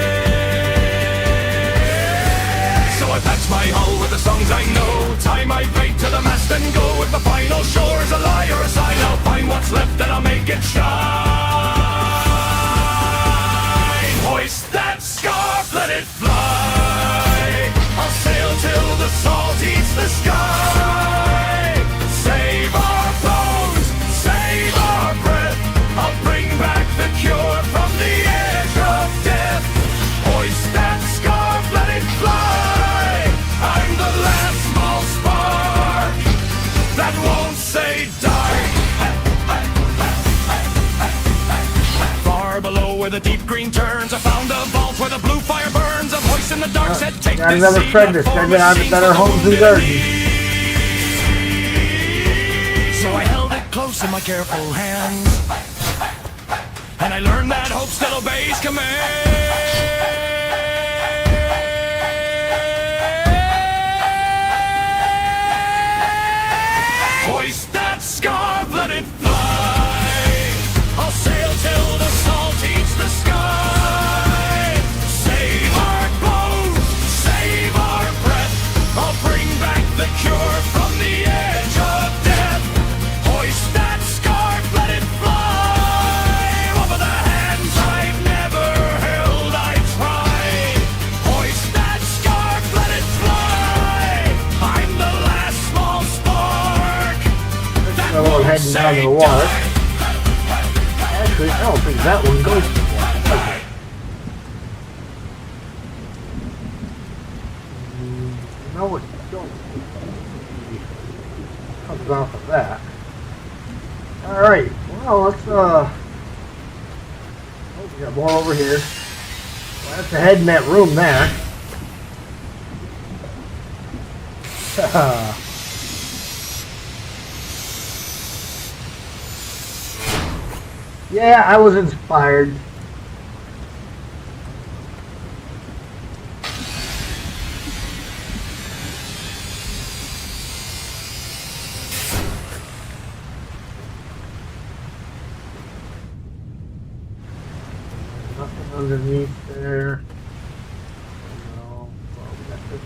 [SPEAKER 1] So I patch my hull with the songs I know, tie my fate to the mast and go. If the final shore is a lie or a sign, I'll find what's left and I'll make it shine. Hoist that scarf, let it fly. I'll sail till the salt eats the sky. Save our bones, save our breath. I'll bring back the cure from the edge of death. Hoist that scarf, let it fly. I'm the last small spark that won't say die. the deep green turns. I found a vault where the blue fire burns. I'm hoisting the dark said take
[SPEAKER 3] got
[SPEAKER 1] this
[SPEAKER 3] another
[SPEAKER 1] seed,
[SPEAKER 3] friend
[SPEAKER 1] not
[SPEAKER 3] that's
[SPEAKER 1] for
[SPEAKER 3] been on
[SPEAKER 1] machines,
[SPEAKER 3] Better
[SPEAKER 1] but the
[SPEAKER 3] Homes and
[SPEAKER 1] wounded
[SPEAKER 3] Gardens.
[SPEAKER 1] in me. So I held it close in my careful hands, and I learned that hope still obeys command. Hoist that scarf, let it fly. I'll sail till the salt eats the sky. Save our bones, save our breath. I'll bring back the cure from the edge of death. Hoist that scarf, let it fly. Over the hands I've never held, I try. Hoist that scarf, let it fly. I'm the last small spark that
[SPEAKER 3] That one
[SPEAKER 1] won't
[SPEAKER 3] heading down to
[SPEAKER 1] say
[SPEAKER 3] the water.
[SPEAKER 1] die.
[SPEAKER 3] Actually, I don't think that one goes to the water. Okay. No, it don't. Comes off of that. Alright, well, let's, oh, we got more over here. Well, that's the head in that room there. Yeah, I was inspired. Nothing underneath there. No. Well, we got this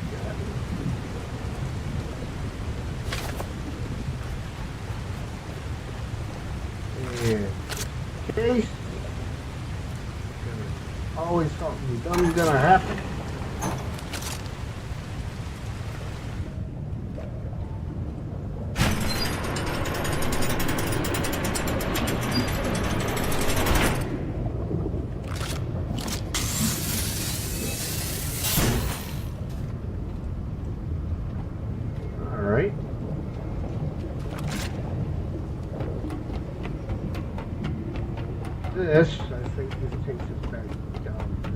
[SPEAKER 3] guy. And case. Always something dumb's gonna happen. Alright. This, I think this takes us back down to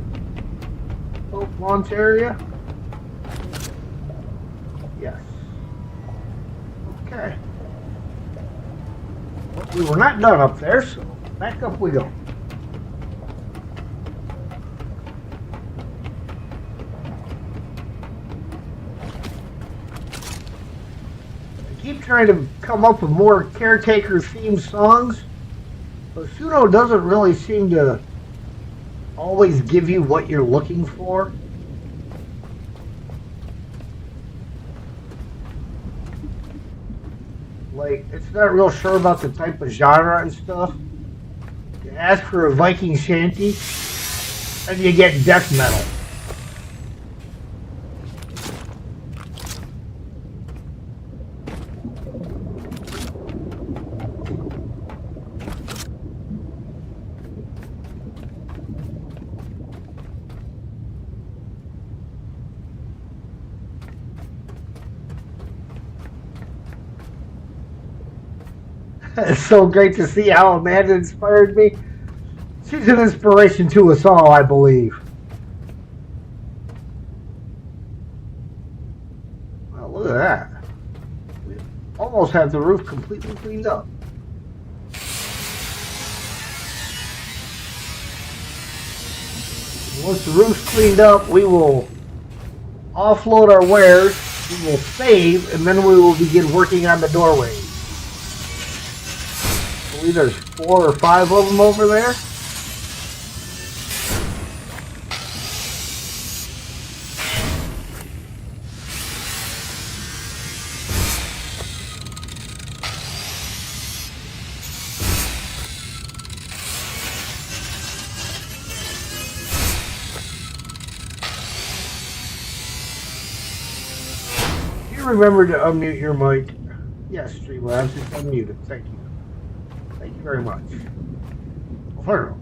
[SPEAKER 3] Hope launch area. Yes. Okay. But we were not done up there, so back up we go. I keep trying to come up with more Caretaker themed songs. But Suno doesn't really seem to always give you what you're looking for. Like, it's not real sure about the type of genre and stuff. You ask for a Viking shanty, and you get death metal. It's so great to see how Amanda inspired me. She's an inspiration to us all, I believe. Well, look at that. We almost have the roof completely cleaned up. Once the roof's cleaned up, we will offload our wares, we will save, and then we will begin working on the doorways. I believe there's 4 or 5 of them over there. Remember to unmute your mic. Yes, Streamlabs, it's unmuted. Thank you. Thank you very much. Well,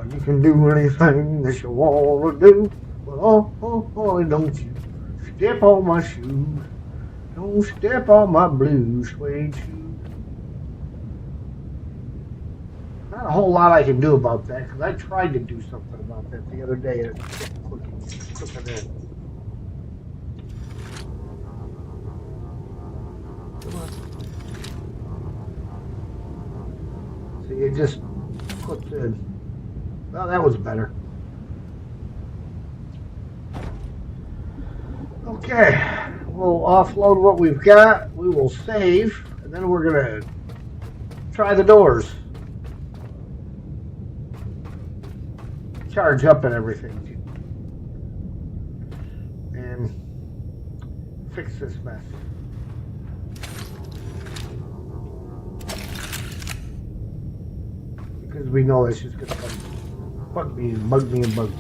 [SPEAKER 3] you can do anything that you want to do, but don't you step on my shoes. Don't step on my blue suede shoes. Not a whole lot I can do about that because I tried to do something about that the other day and it kept clicking in. Come on. See, it just clicked in. Well, that was better. Okay, we'll offload what we've got. We will save, and then we're gonna try the doors. Charge up and everything too. And fix this mess. Because we know it's just gonna bug me and bug me and bug me.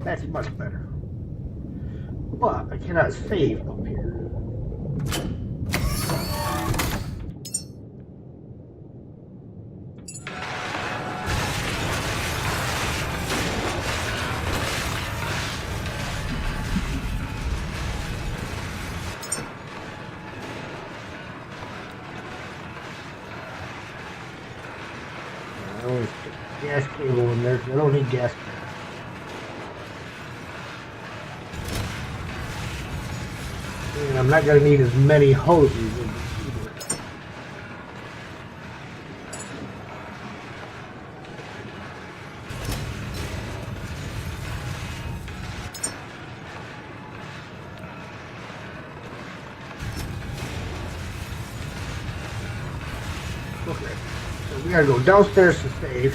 [SPEAKER 3] That's much better. But I cannot save up here. I always put gas cable in there because I don't need gas cable. And I'm not going to need as many hoses either. Okay, so we got to go downstairs to save.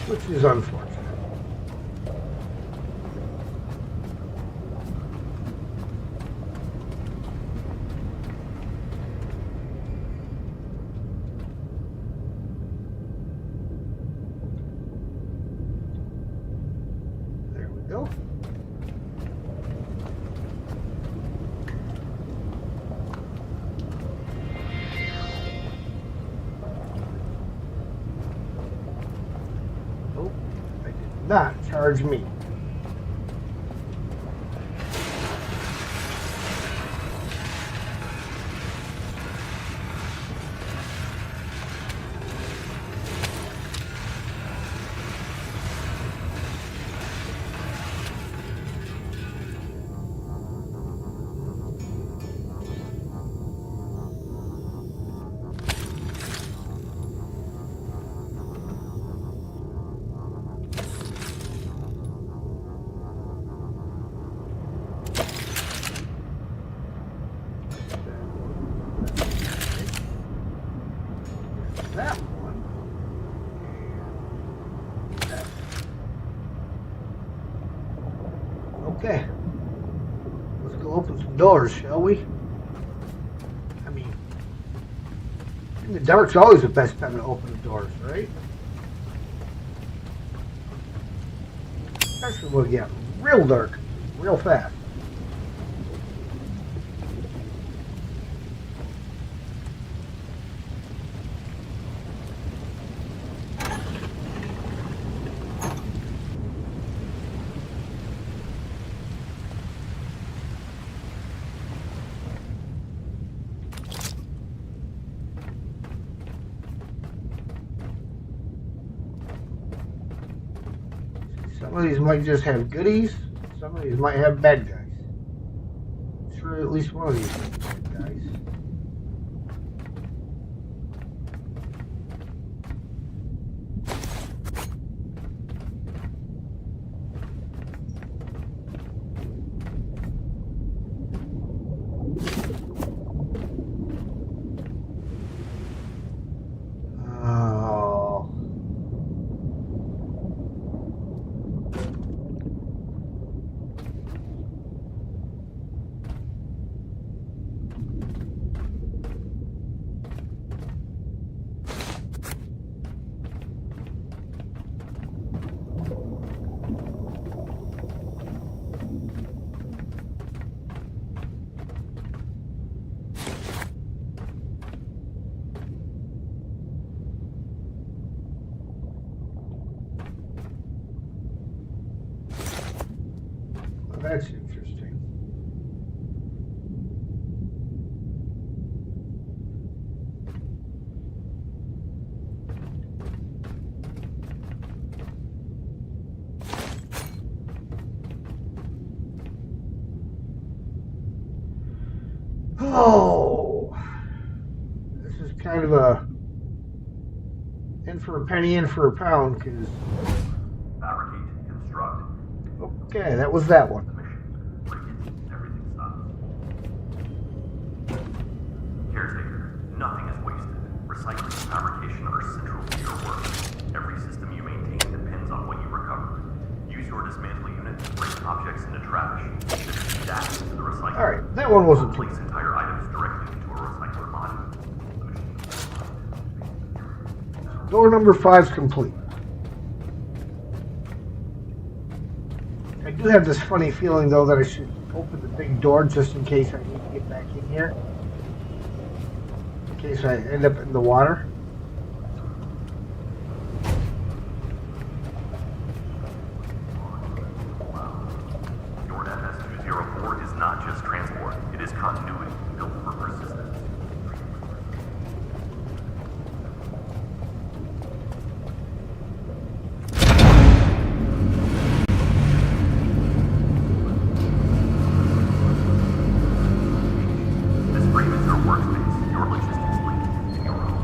[SPEAKER 3] Which is unfortunate. There we go. Oh, I did not charge me. That one. Okay. Let's go open some doors, shall we? I mean, in the dark's always the best time to open the doors, right? Especially when it gets real dark, real fast. Some of these might just have goodies. Some of these might have bad guys. I'm sure at least one of these has bad guys. that's interesting. Oh, this is kind of a in for a penny, in for a pound, because
[SPEAKER 5] Fabricate, construct.
[SPEAKER 3] okay, that was that one.
[SPEAKER 5] The mission. Break it, everything stops. Caretaker, nothing is wasted. Recycling and fabrication are central to your work. Every system you maintain depends on what you recover. Use your dismantle unit to break objects into trash. Distribute that into the recycler.
[SPEAKER 3] All right, that one wasn't too
[SPEAKER 5] Place
[SPEAKER 3] bad.
[SPEAKER 5] entire items directly into a recycler module.
[SPEAKER 3] Door number 5's complete. I do have this funny feeling, though, that I should open the big door just in case I need to get back in here. In case I end up in the water.
[SPEAKER 5] Your FS-204 is not just transport, it is continuity built for persistence. This frame is your workspace, your logistics link, and your own.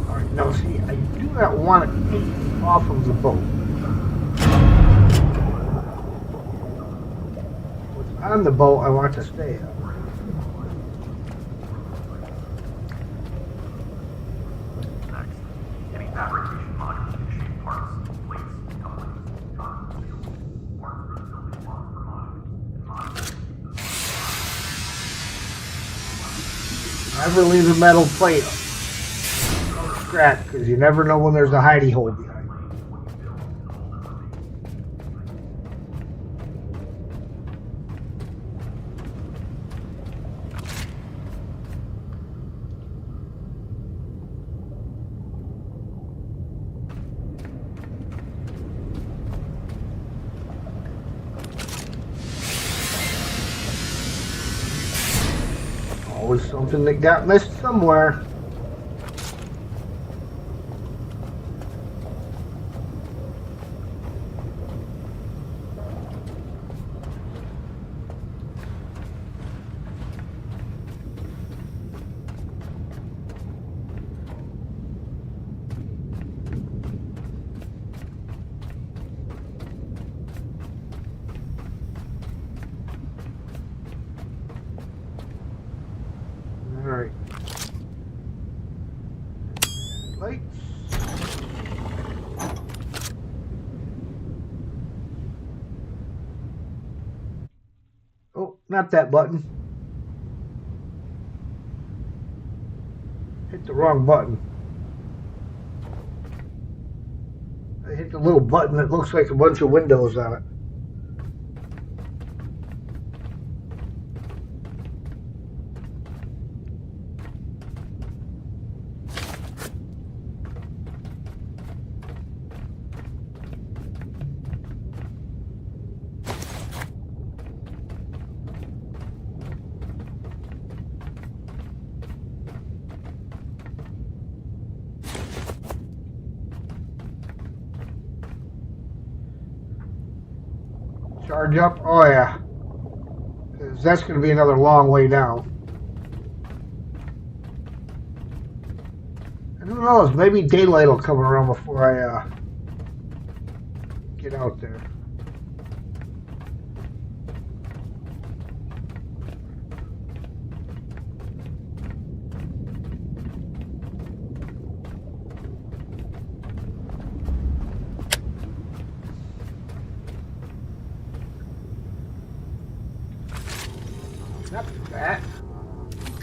[SPEAKER 3] All right, now see, I do not want to take off of the boat. What's on the boat, I want to stay on.
[SPEAKER 5] Next, any fabrication module can shape parts, plates, couplings, carbon seals, parts for the building blocks for modules, and modules to keep the
[SPEAKER 3] Never leave a metal plate scratch, because you never know when there's a hidey hole behind. Always something that got missed somewhere. Alright. Lights. Oh, not that button. Hit the wrong button. I hit the little button that looks like a bunch of windows on it. Charge up? Oh yeah. 'Cause that's going to be another long way down. And who knows, maybe daylight will come around before I get out there. Not that.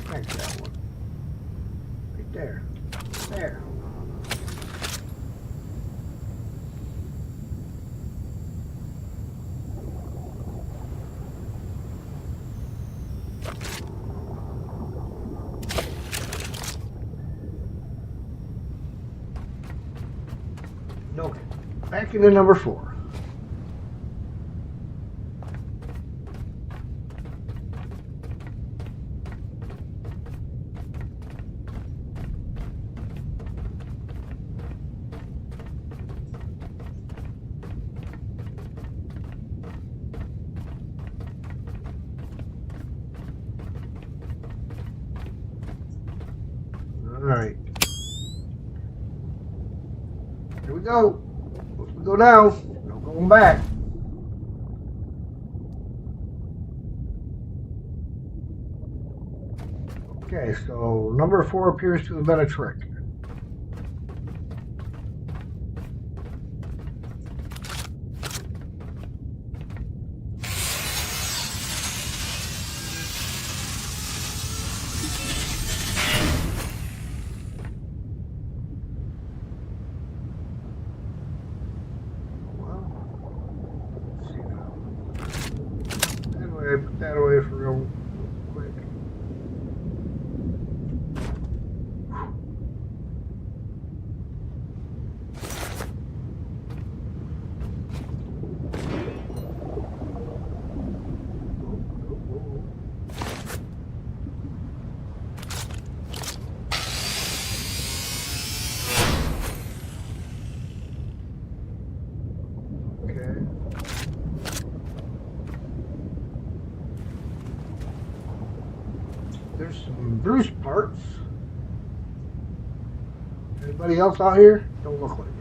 [SPEAKER 3] Like that one. Right there. There. Okay. Back into number 4. Alright. Here we go. Let's go now. No going back. Okay, so number 4 appears to have been a trick. Put that away for real quick. There's some Bruce parts. Anybody else out here? Don't look like it.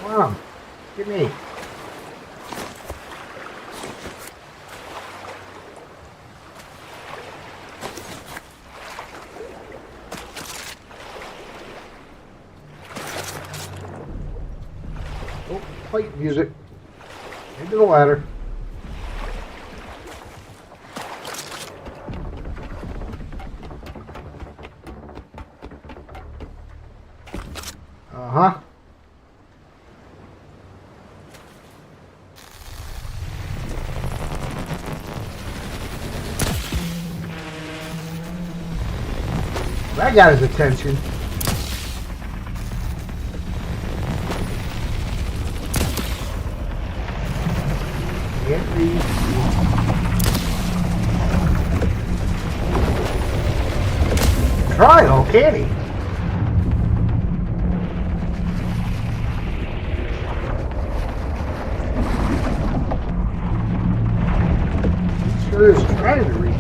[SPEAKER 3] Come on. Get me. Oh, fight music. Into the ladder. Uh-huh. That got his attention. Can't read. Try though, can he? Sure is trying to read.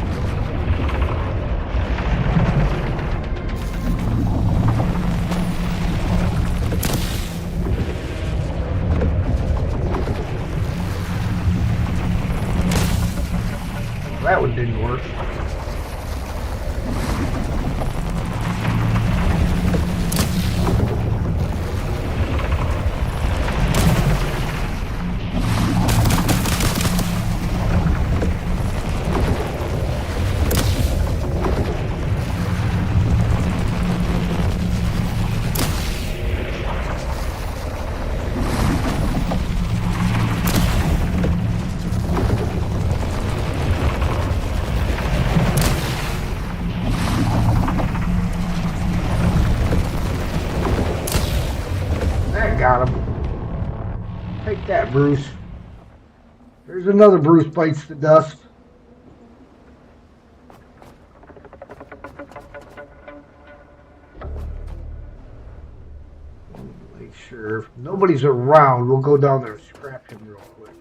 [SPEAKER 3] That one didn't work. Got him. Take that, Bruce. There's another Bruce bites the dust. Make sure if nobody's around, we'll go down there and scrap him real quick.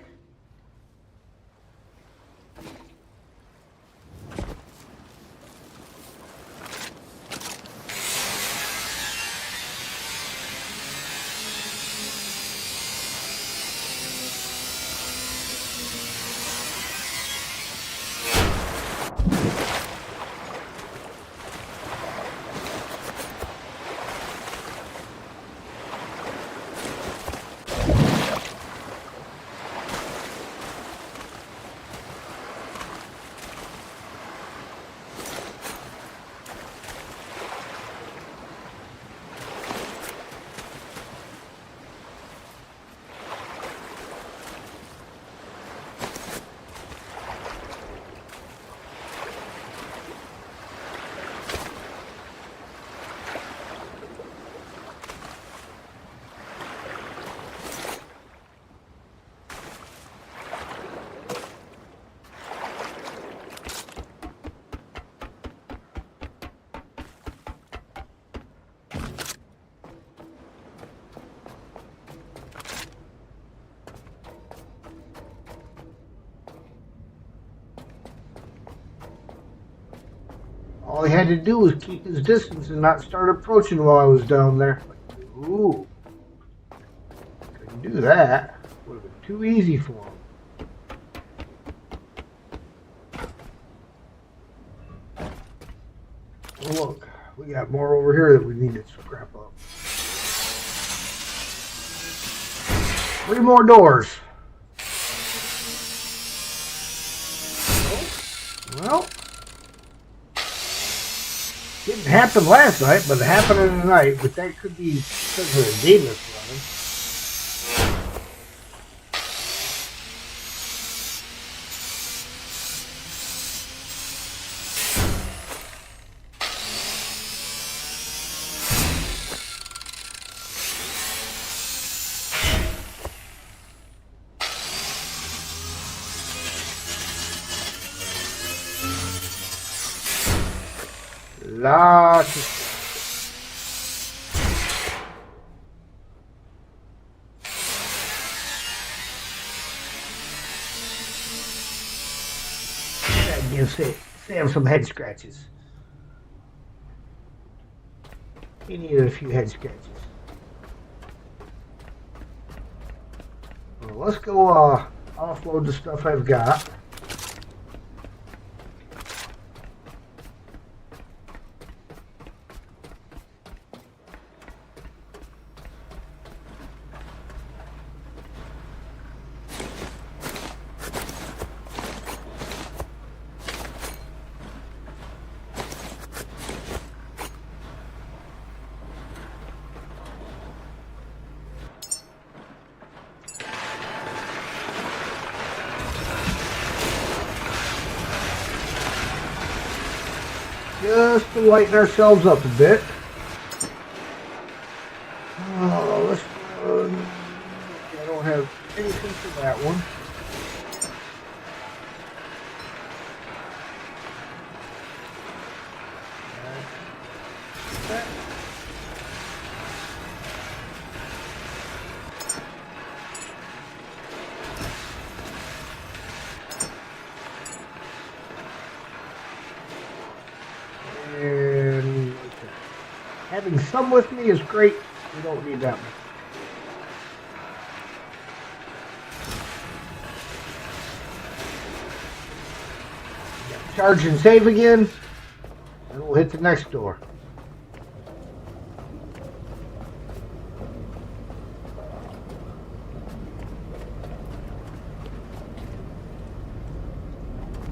[SPEAKER 3] All he had to do was keep his distance and not start approaching while I was down there. Ooh. Couldn't do that. Would have been too easy for him. Oh, look, we got more over here that we need to scrap up. 3 more doors. Well, didn't happen last night, but it happened tonight. But that could be because of the game that's running. Lots of stuff. That gives Sam some head scratches. He needed a few head scratches. Well, let's go offload the stuff I've got. Just to lighten ourselves up a bit. Oh, let's. I don't have anything for that one. And okay. Having some with me is great. We don't need that much. Charge and save again, and we'll hit the next door.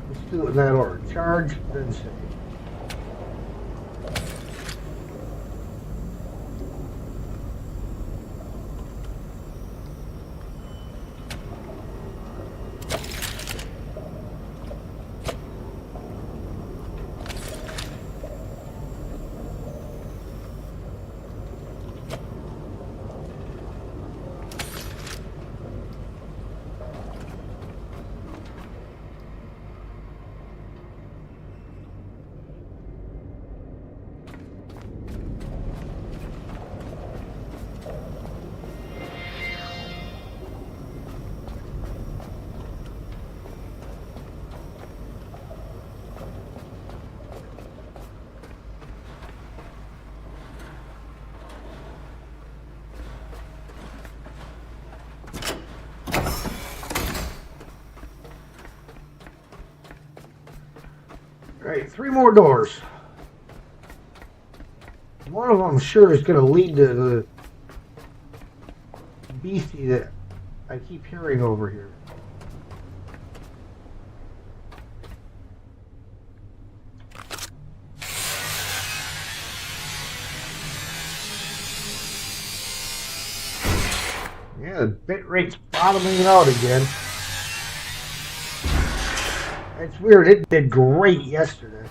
[SPEAKER 3] Let's do it in that order. Charge, then save. Alright, 3 more doors. One of them sure is going to lead to the beastie that I keep hearing over here. Yeah, the bit rate's bottoming out again. It's weird, it did great yesterday.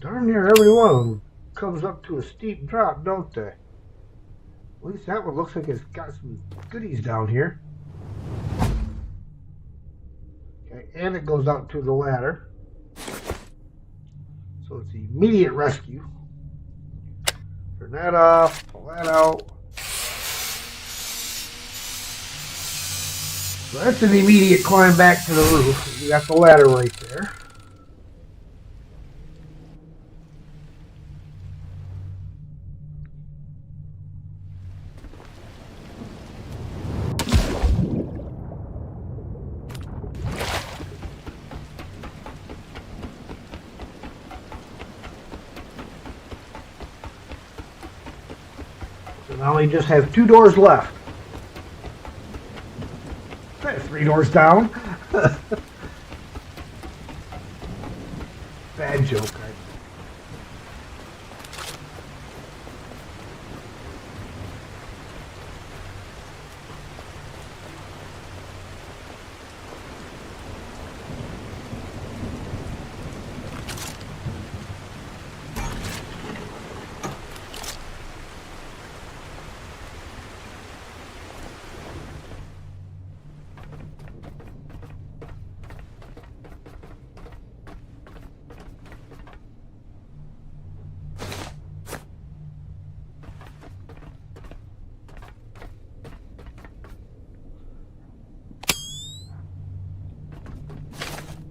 [SPEAKER 3] darn near every one of them comes up to a steep drop, don't they? At least that one looks like it's got some goodies down here. Okay, and it goes out to the ladder. So it's immediate rescue. Turn that off, pull that out. So that's an immediate climb back to the roof. You got the ladder right there. So now we just have 2 doors left. 3 doors down. Bad joke.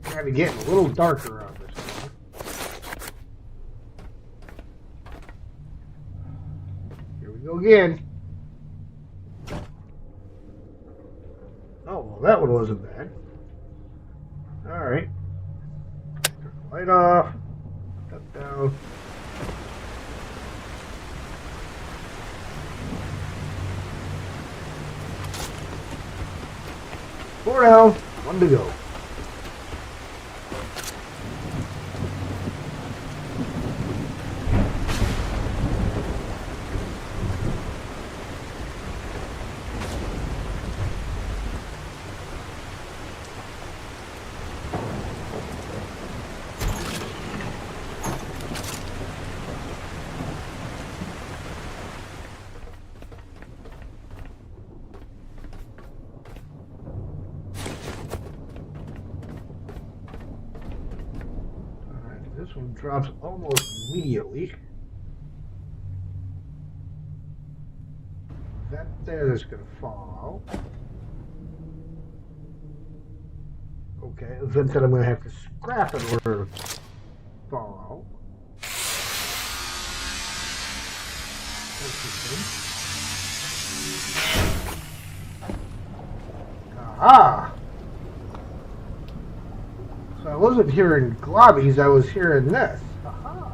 [SPEAKER 3] Kind of getting a little darker on this one. Here we go again. Oh, well, that one wasn't bad. Alright. Turn the light off. Duck down. Four down. 1 to go. This one drops almost immediately. That there is going to fall out. Okay, then I'm going to have to scrap it in order to fall out. Aha! So I wasn't hearing globbies, I was hearing this. Aha!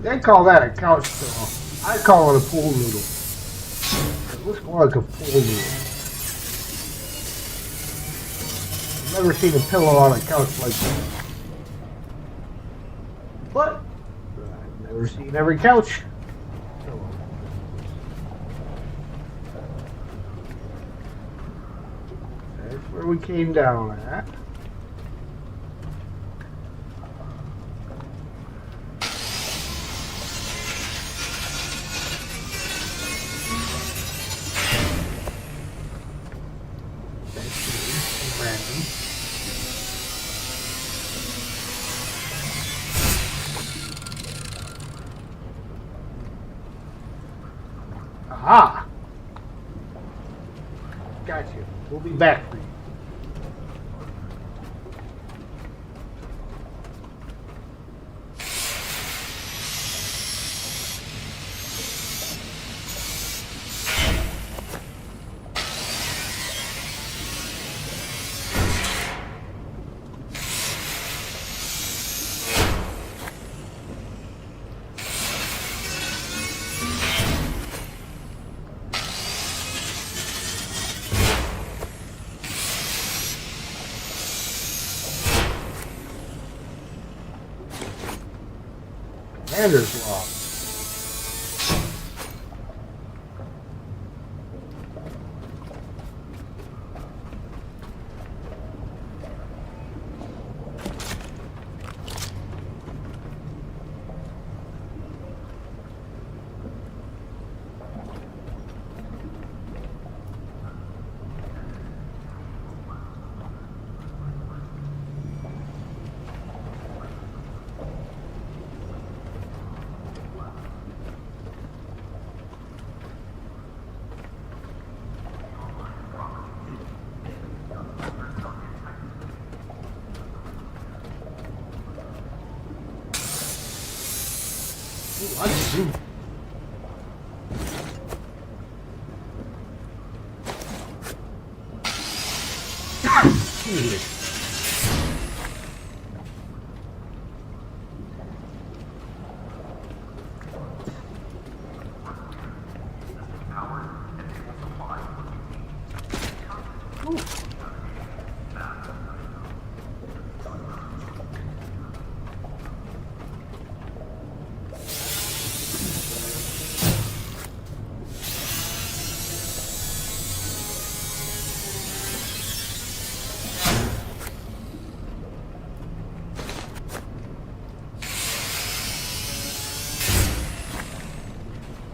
[SPEAKER 3] They call that a couch pillow. I call it a pool noodle. It looks more like a pool noodle. I've never seen a pillow on a couch like that. But I've never seen every couch pillow. That's where we came down at. Aha! Got you. We'll be back for you. Commander's log.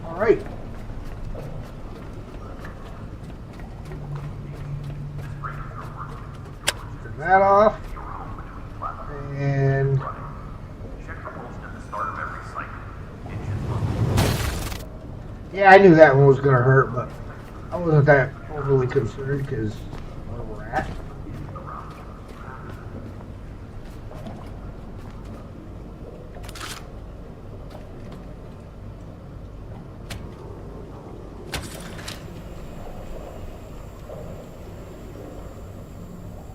[SPEAKER 3] Alright. Turn that off. And yeah, I knew that one was gonna hurt, but I wasn't that overly concerned because where we're at.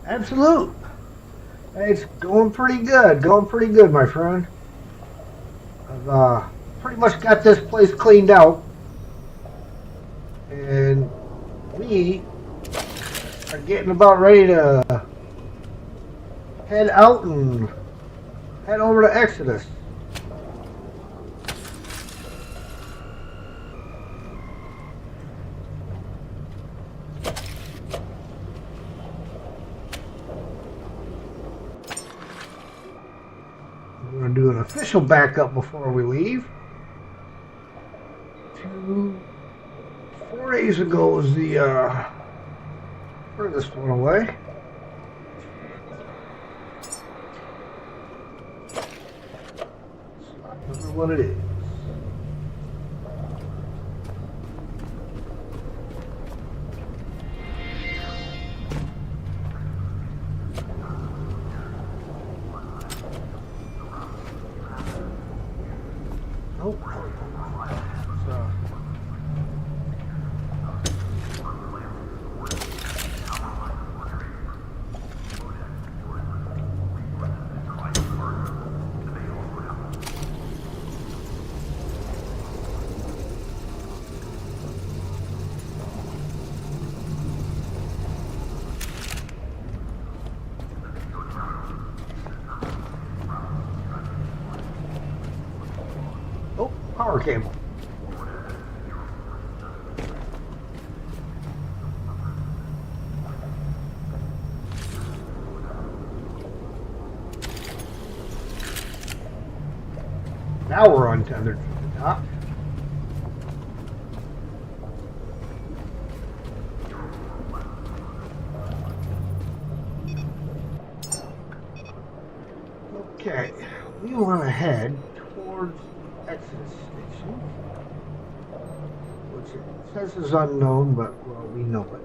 [SPEAKER 3] Absolute. It's going pretty good, my friend. I've pretty much got this place cleaned out, and we are getting about ready to head out and head over to Exodus. We're going to do an official backup before we leave. 4 days ago was the furthest one away. So I remember what it is. Nope. So. Oh, power cable. Now we're untethered from the top. Okay, we want to head towards Exodus Station, which it says is unknown, but well, we know it.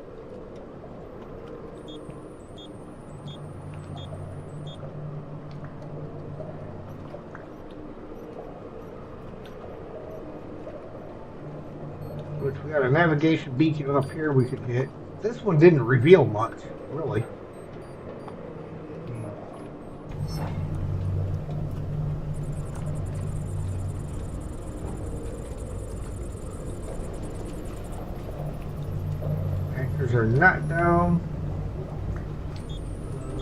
[SPEAKER 3] Which we got a navigation beacon up here we could hit. This one didn't reveal much, really. Anchors are not down. I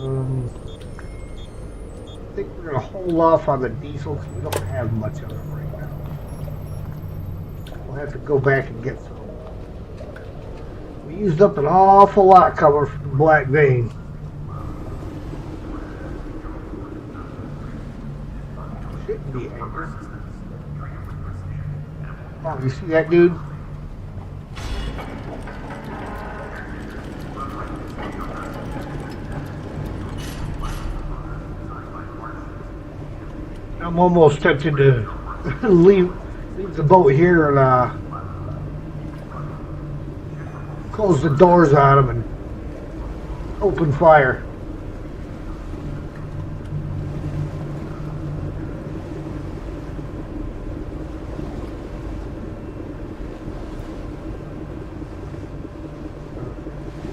[SPEAKER 3] think we're We're gonna hold off on the diesel because we don't have much of it right now. We'll have to go back and get some. We used up an awful lot coming from the Black Vein. Shouldn't be angry. Oh, you see that dude? I'm almost tempted to leave the boat here and close the doors on them and open fire.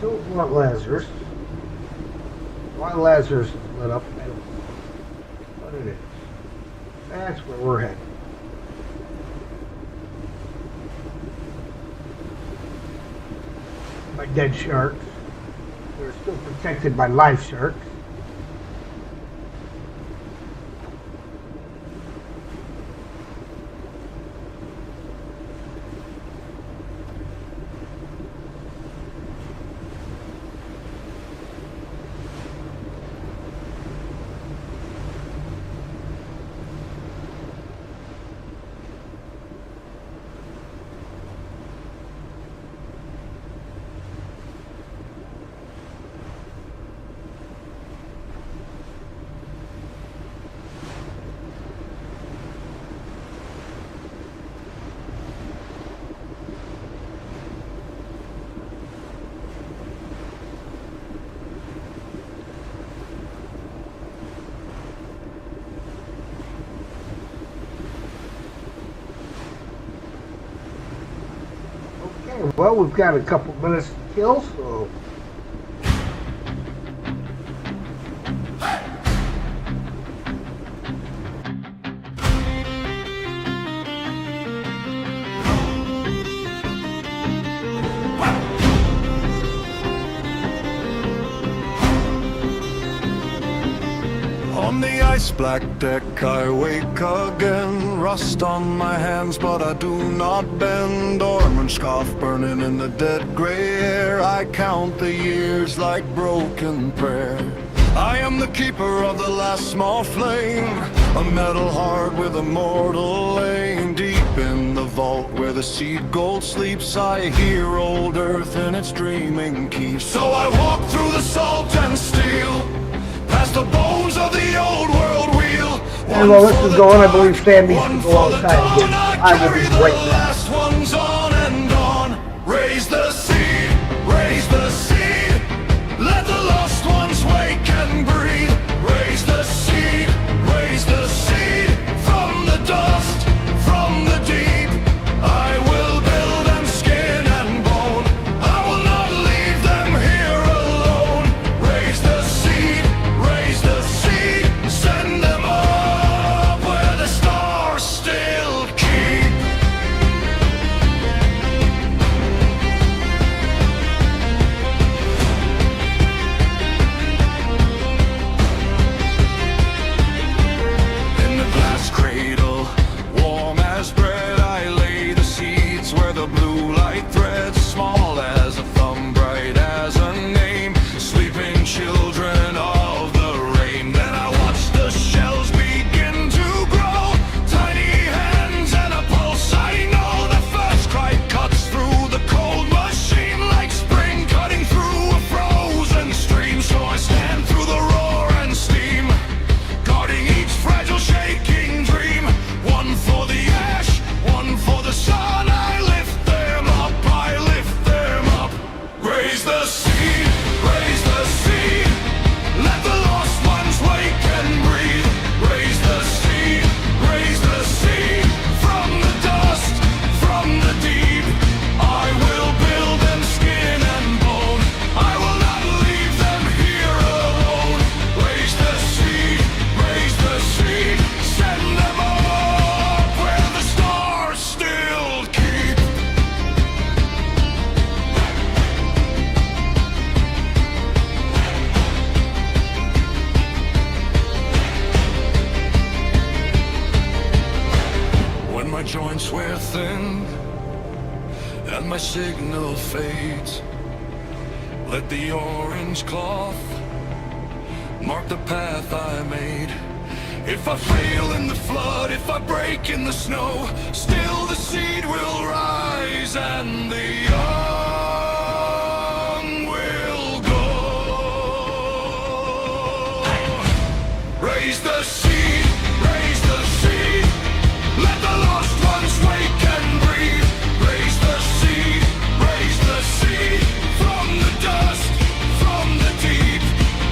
[SPEAKER 3] Don't want Lazarus. Why Lazarus is lit up? I don't know what it is. That's where we're headed. By dead sharks. They're still protected by live sharks. Well, we've got a couple minutes to kill, so
[SPEAKER 6] on the ice black deck I wake again. Rust on my hands but I do not bend. Orange scarf burning in the dead gray air. I count the years like broken prayer. I am the keeper of the last small flame, a metal heart with a mortal aim. Deep in the vault where the seed gold sleeps, I hear old earth in its dreaming keep. So I walk through the salt and steel, past the bones of the old world wheel.
[SPEAKER 3] and while this is going, I believe Stan needs to go outside again. I will be right back.
[SPEAKER 6] Last one's on and on. Raise the seed, raise the seed. Let the lost ones wake and breathe. Raise the seed, raise the seed. From the dust, from the deep, I will build them skin and bone. I will not leave them here alone. Raise the seed, raise the seed. Send them up where the stars still keep. nothing, and my signal fades. Let the orange cloth mark the path I made. If I fail in the flood, if I break in the snow, still the seed will rise and the young will go. Raise the seed, raise the seed. Let the lost ones wake and breathe. Raise the seed, raise the seed. From the dust, from the deep,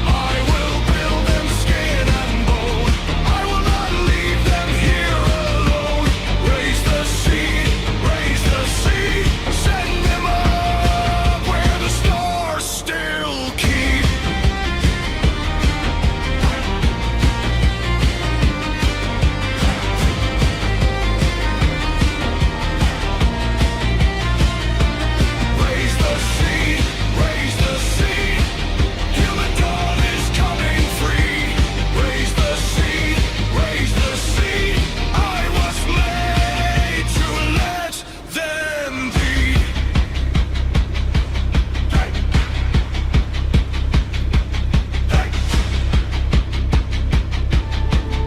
[SPEAKER 6] I will build them skin and bone. I will not leave them here alone. Raise the seed, raise the seed. Send them up where the stars still keep. Raise the seed, raise the seed. Human dawn is coming free. Raise the seed, raise the seed. I was made to let them be. Hey.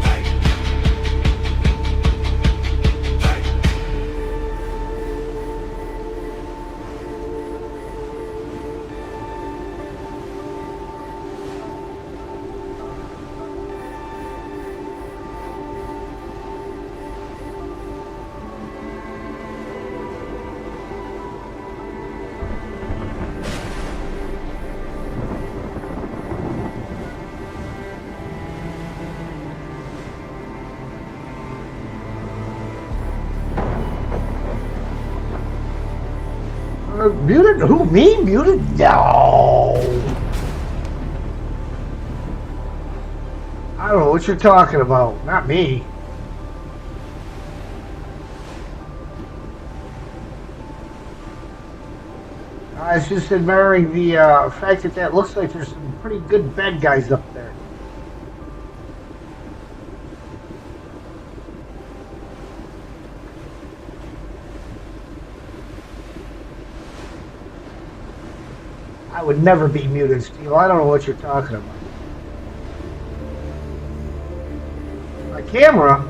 [SPEAKER 6] Hey. Hey. Hey.
[SPEAKER 3] Muted? Who? Me? Muted? No. I don't know what you're talking about. Not me. I was just admiring the fact that looks like there's some pretty good bad guys up there. I would never be muted, Steve. I don't know what you're talking about. My camera?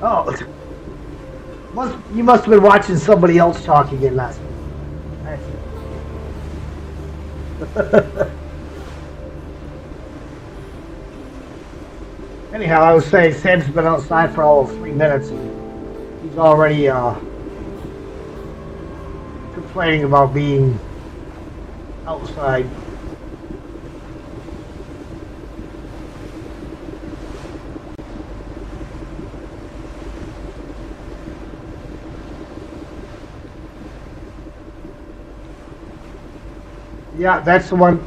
[SPEAKER 3] Oh. You must have been watching somebody else talk again last week. Anyhow, I was saying Sam's been outside for all of 3 minutes. And he's already complaining about being outside. Yeah, that's the one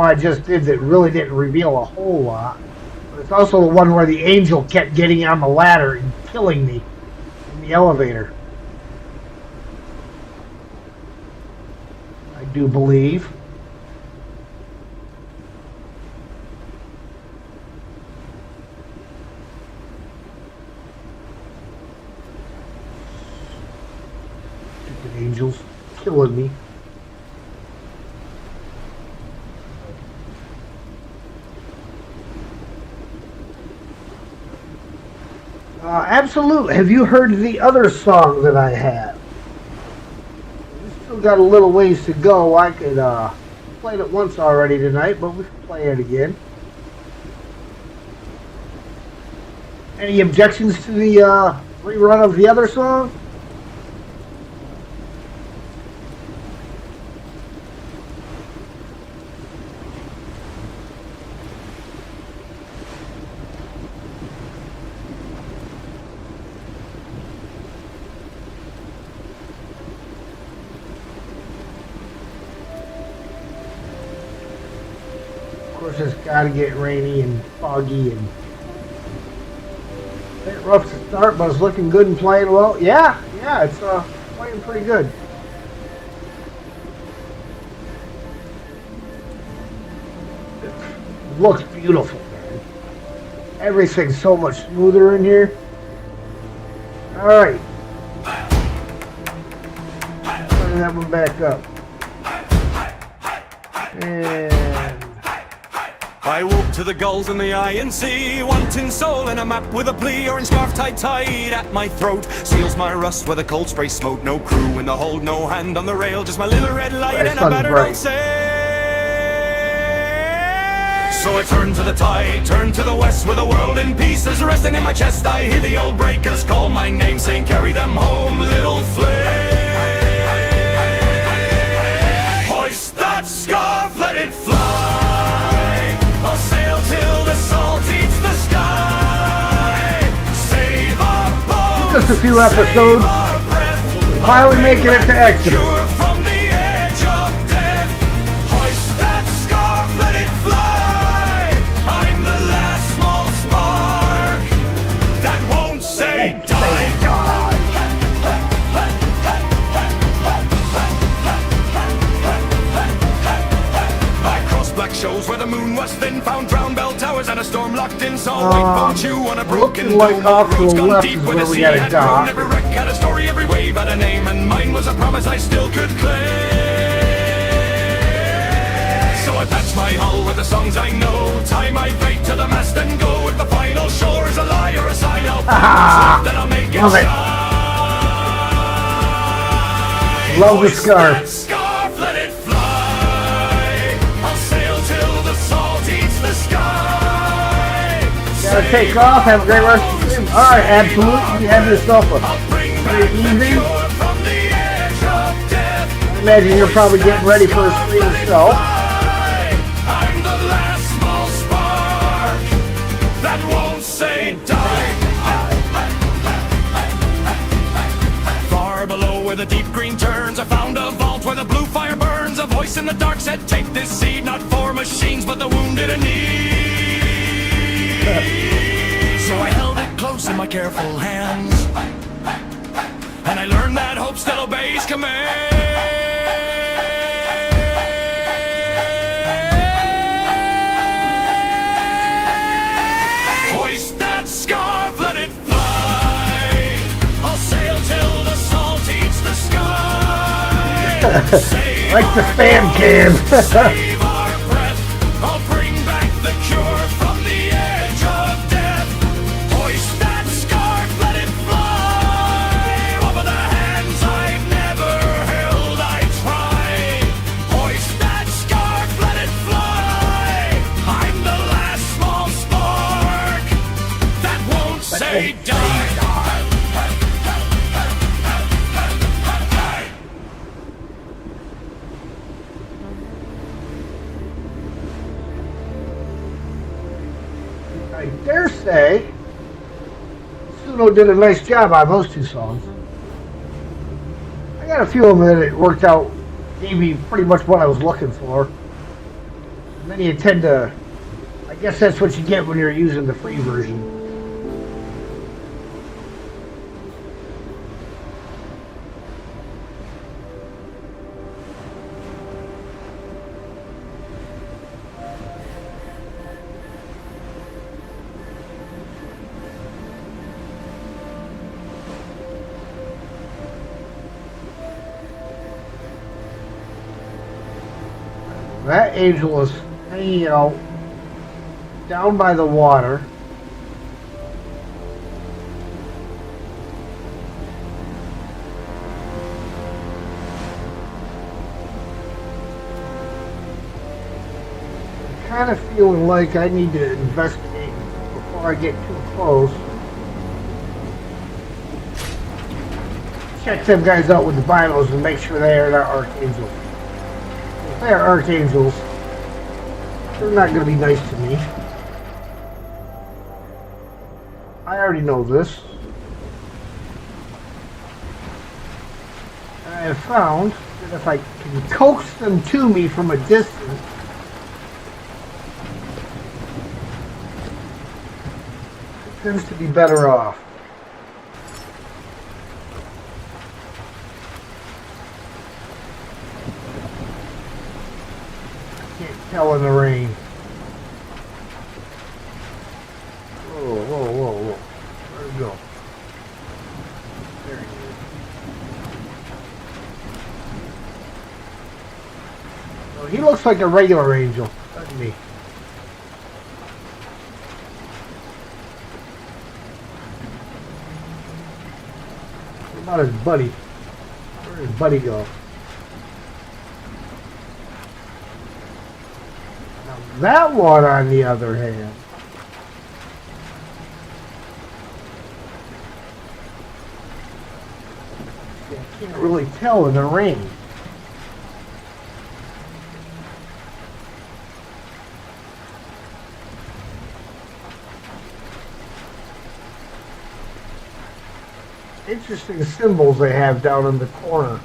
[SPEAKER 3] I just did that really didn't reveal a whole lot. But it's also the one where the angel kept getting on the ladder and killing me in the elevator. I do believe. Stupid angels killing me. Absolutely. Have you heard the other song that I have? We still got a little ways to go. I could played it once already tonight, but we can play it again. Any objections to the rerun of the other song? Of course, it's got to get rainy and foggy and a bit rough to start, but it's looking good and playing well. Yeah, it's playing pretty good. It looks beautiful, man. Everything's so much smoother in here. All right. Bring that one back up. And
[SPEAKER 6] I woke to the gulls in the INC, wanting soul and a map with a plea, orange scarf tied at my throat. Seals my rust with a cold spray smoke. No crew in the hold, no hand on the rail, just my little red light and a battered old sail. So I turned to the tide, turned to the west, with the world in pieces resting in my chest. I hear the old breakers call my name, saying carry them home, little flame. Hoist that scarf, let it fly. I'll sail till the salt eats the sky. Save our bones,
[SPEAKER 3] just a few episodes. Finally making it to Exeter.
[SPEAKER 6] from the edge of death. Hoist that scarf, let it fly. I'm the last small spark that won't say die. I crossed black shows where the moon was thin, found drowned bell towers and a storm locked in. Saw white bones chew on a broken
[SPEAKER 3] looking like
[SPEAKER 6] dome.
[SPEAKER 3] off to
[SPEAKER 6] Roads
[SPEAKER 3] the
[SPEAKER 6] gone
[SPEAKER 3] left
[SPEAKER 6] deep
[SPEAKER 3] is
[SPEAKER 6] where
[SPEAKER 3] where
[SPEAKER 6] the
[SPEAKER 3] we
[SPEAKER 6] sea
[SPEAKER 3] gotta
[SPEAKER 6] had
[SPEAKER 3] dock.
[SPEAKER 6] grown. Every wreck had a story, every wave had a name, and mine was a promise I still could claim. So I patch my hull with the songs I know, tie my fate to the mast and go. If the final shore is a lie or a sign, I'll find what's left and I'll make it
[SPEAKER 3] Love it.
[SPEAKER 6] shine.
[SPEAKER 3] Love the
[SPEAKER 6] Hoist
[SPEAKER 3] scarf.
[SPEAKER 6] that scarf, let it fly. I'll sail till the salt eats the sky.
[SPEAKER 3] Gotta take off. Have a great rest of the stream. Alright, absolutely. You have yourself a great evening. I imagine you're probably getting ready for a stream yourself.
[SPEAKER 6] I'm the last small spark that won't say die. Far below where the deep green turns, I found a vault where the blue fire burns. A voice in the dark said, take this seed, not for machines, but the wounded in need. So I held it close in my careful hands, and I learned that hope still obeys command. Hoist that scarf, let it fly. I'll sail till the salt eats the sky.
[SPEAKER 3] Like the spam can.
[SPEAKER 6] Save our breath. I'll bring back the cure from the edge of death. Hoist that scarf, let it fly. Over the hands I've never held, I try. Hoist that scarf, let it fly. I'm the last small spark that won't say die.
[SPEAKER 3] I dare say Suno did a nice job on those two songs. I got a few of them that it worked out, gave me pretty much what I was looking for. And then you tend to, I guess that's what you get when you're using the free version. That angel is hanging out down by the water. I'm kind of feeling like I need to investigate before I get too close. Check them guys out with the binos and make sure they are not archangels. If they are archangels, they're not going to be nice to me. I already know this. And I have found that if I can coax them to me from a distance, it tends to be better off. Hell in the rain. Whoa, whoa, whoa, whoa. Where'd it go? There he looks like a regular angel, doesn't he? What about his buddy? Where did his buddy go? Now that one, on the other hand, I can't really tell in the rain. Interesting symbols they have down in the corner.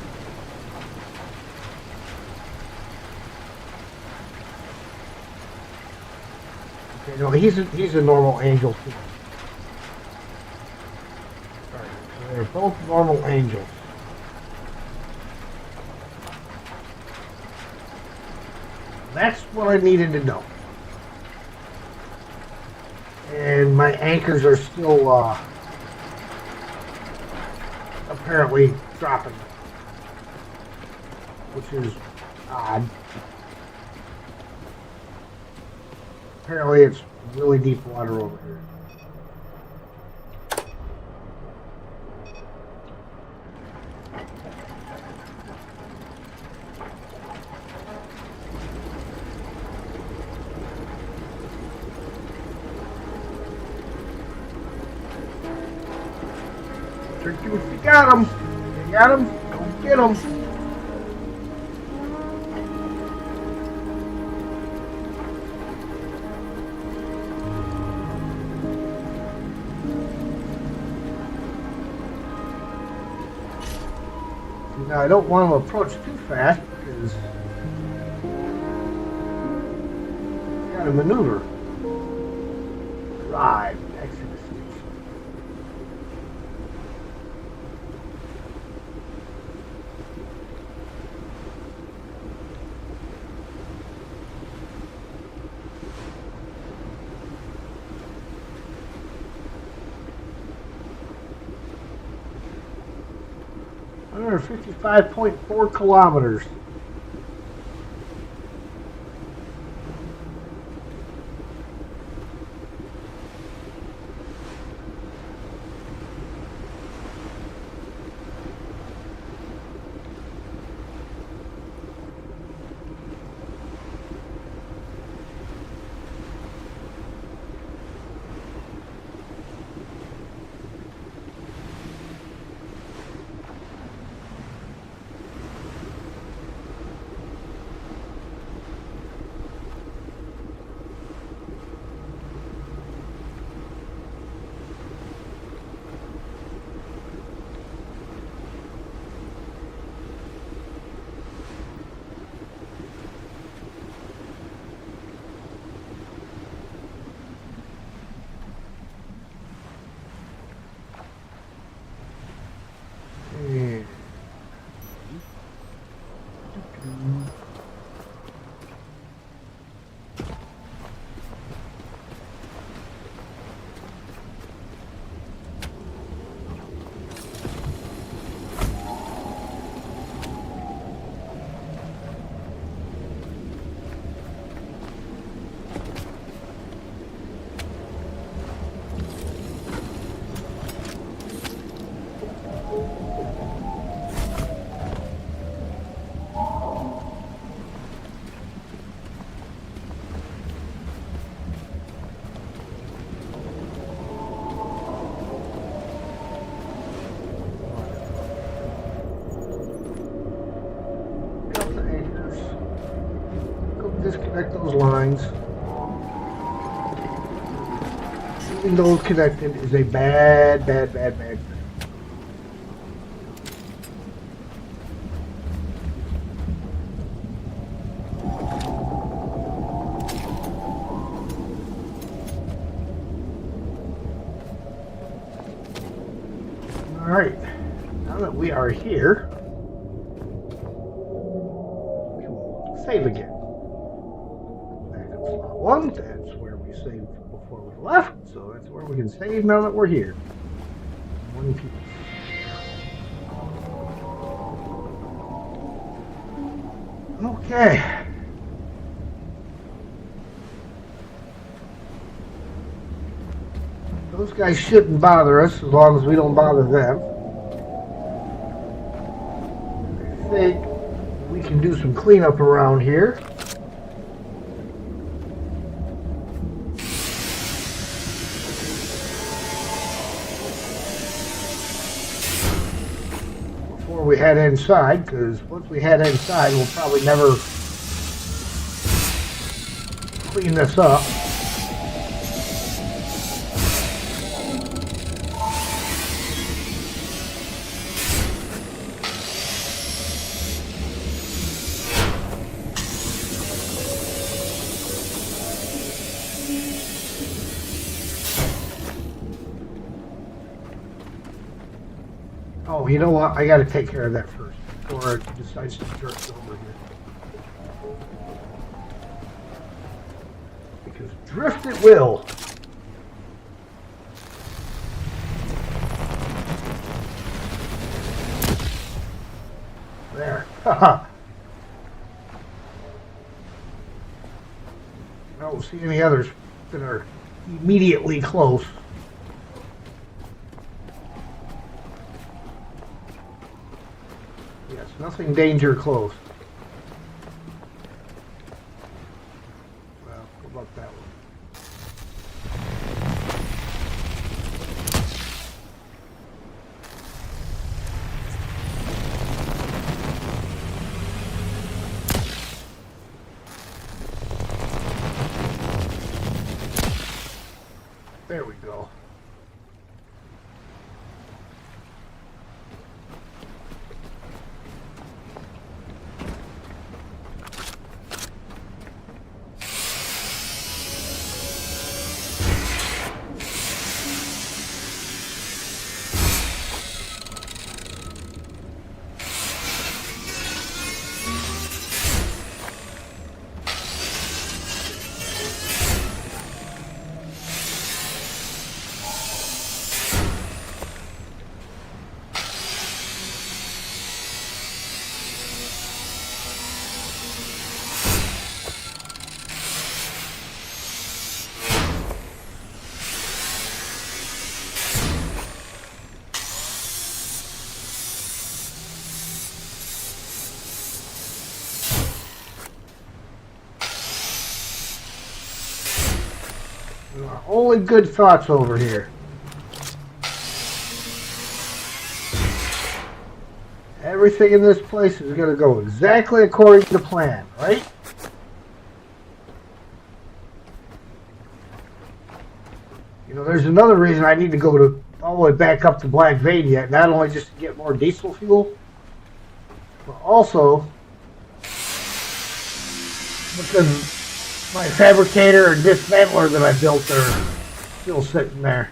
[SPEAKER 3] Okay, no, he's a normal angel too. All right, so they're both normal angels. That's what I needed to know. And my anchors are still apparently dropping, which is odd. Apparently it's really deep water over here. Tricky, if you got him, you got him, go get him. Now I don't want to approach too fast because I got to maneuver. Right, exit station. Under 55.4 kilometers. Disconnect those lines. Leaving those connected is a bad thing. Alright, now that we are here, we will save again. One, that's where we saved before we left, so that's where we can save now that we're here. One piece. Okay. Those guys shouldn't bother us as long as we don't bother them. I think we can do some cleanup around here. Before we head inside, because once we head inside, we'll probably never clean this up. Oh, you know what? I gotta take care of that first before it decides to drift over here. Because drift it will. There. Haha. I don't see any others that are immediately close. Yes, nothing danger close. Well, what about that one? There we go. Only good thoughts over here. Everything in this place is going to go exactly according to plan, right? You know, there's another reason I need to go to all the way back up to Black Vein yet, not only just to get more diesel fuel, but also because my fabricator and dismantler that I built are still sitting there.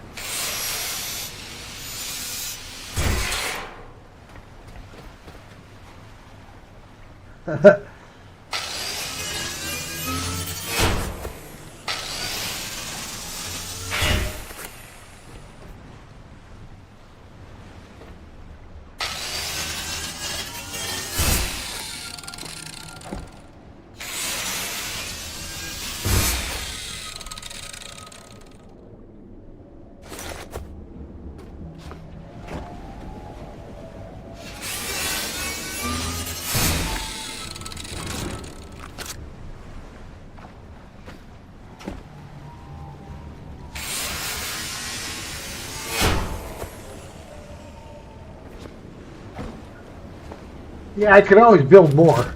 [SPEAKER 3] Yeah, I could always build more.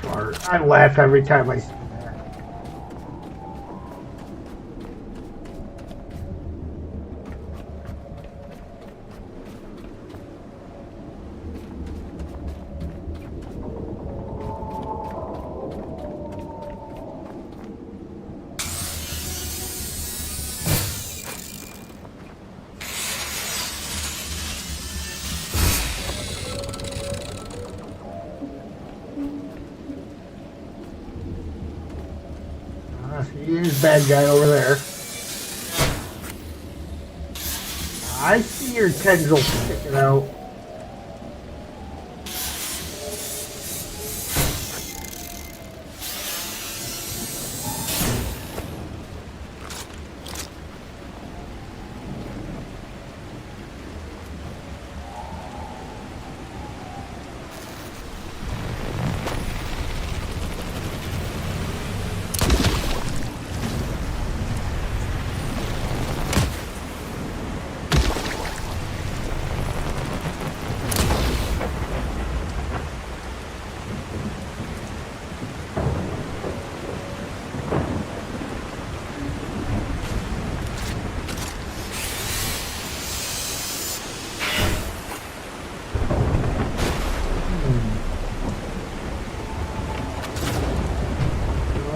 [SPEAKER 3] Fart. I laugh every time I see that. Here's bad guy over there. I see your tendrils sticking out.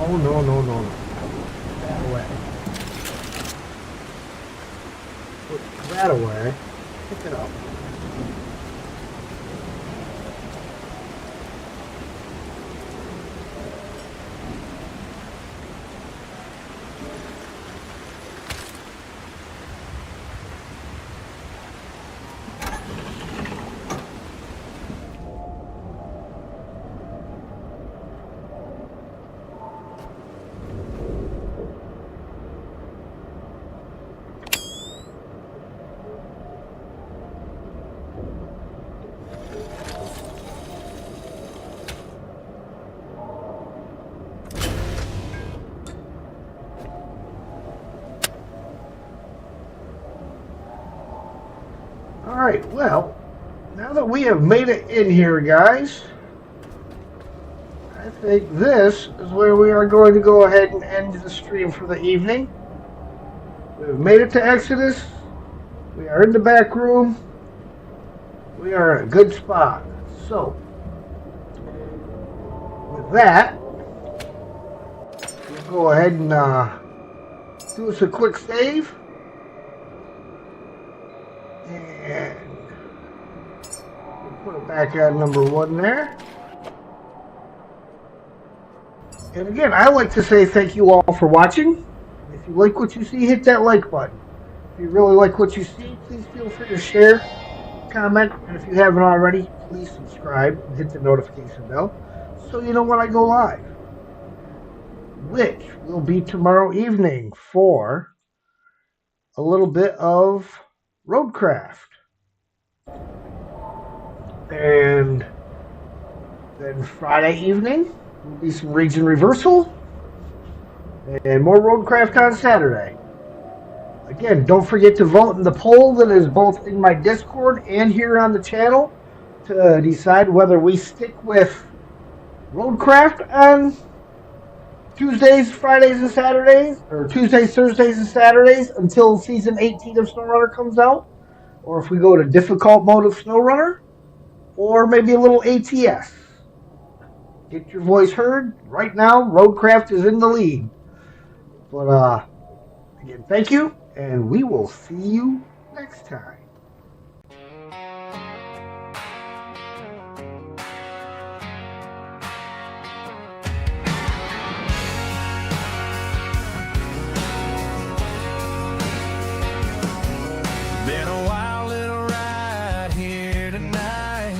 [SPEAKER 3] No. That away. Put that away. Pick it up. Alright, well, now that we have made it in here, guys, I think this is where we are going to go ahead and end the stream for the evening. We've made it to Exodus. We are in the back room. We are in a good spot. So, with that, we'll go ahead and do us a quick save. And we'll put it back on number 1 there. And again, I like to say thank you all for watching. If you like what you see, hit that like button. If you really like what you see, please feel free to share, comment, and if you haven't already, please subscribe and hit the notification bell so you know when I go live, which will be tomorrow evening for a little bit of Roadcraft. And then Friday evening will be some Region Reversal and more Roadcraft on Saturday. Again, don't forget to vote in the poll that is both in my Discord and here on the channel to decide whether we stick with Roadcraft on Tuesdays, Fridays, and Saturdays, or Tuesdays, Thursdays, and Saturdays until Season 18 of SnowRunner comes out, or if we go to difficult mode of SnowRunner, or maybe a little ATS. Get your voice heard. Right now, Roadcraft is in the lead. But, again, thank you, and we will see you next time.
[SPEAKER 1] Been a wild little ride here tonight,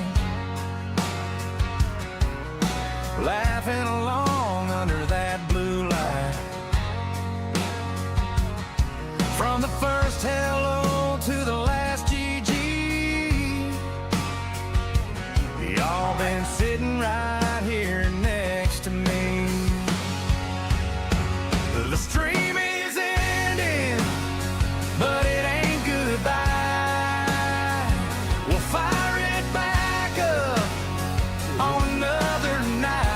[SPEAKER 1] laughing along under that blue light. From the first hello to the last GG, y'all been sitting right here next to me. The stream is ending, but it ain't goodbye. We'll fire it back up on another night.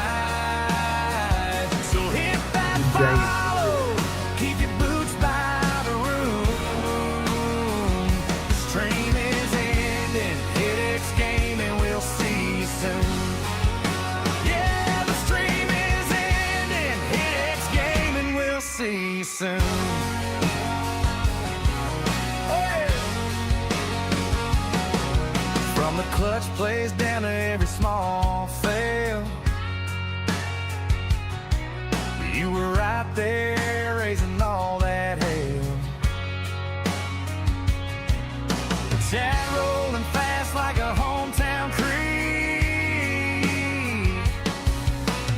[SPEAKER 1] So hit that follow, keep your boots by the room. The stream is ending, hit X game and we'll see you soon. Yeah, the stream is ending, hit X game and we'll see you soon. From the clutch plays down to every small fail, you were right there raising all that hell. Dad rolling fast like a hometown creek.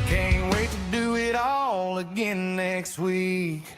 [SPEAKER 1] Can't wait to do it all again next week.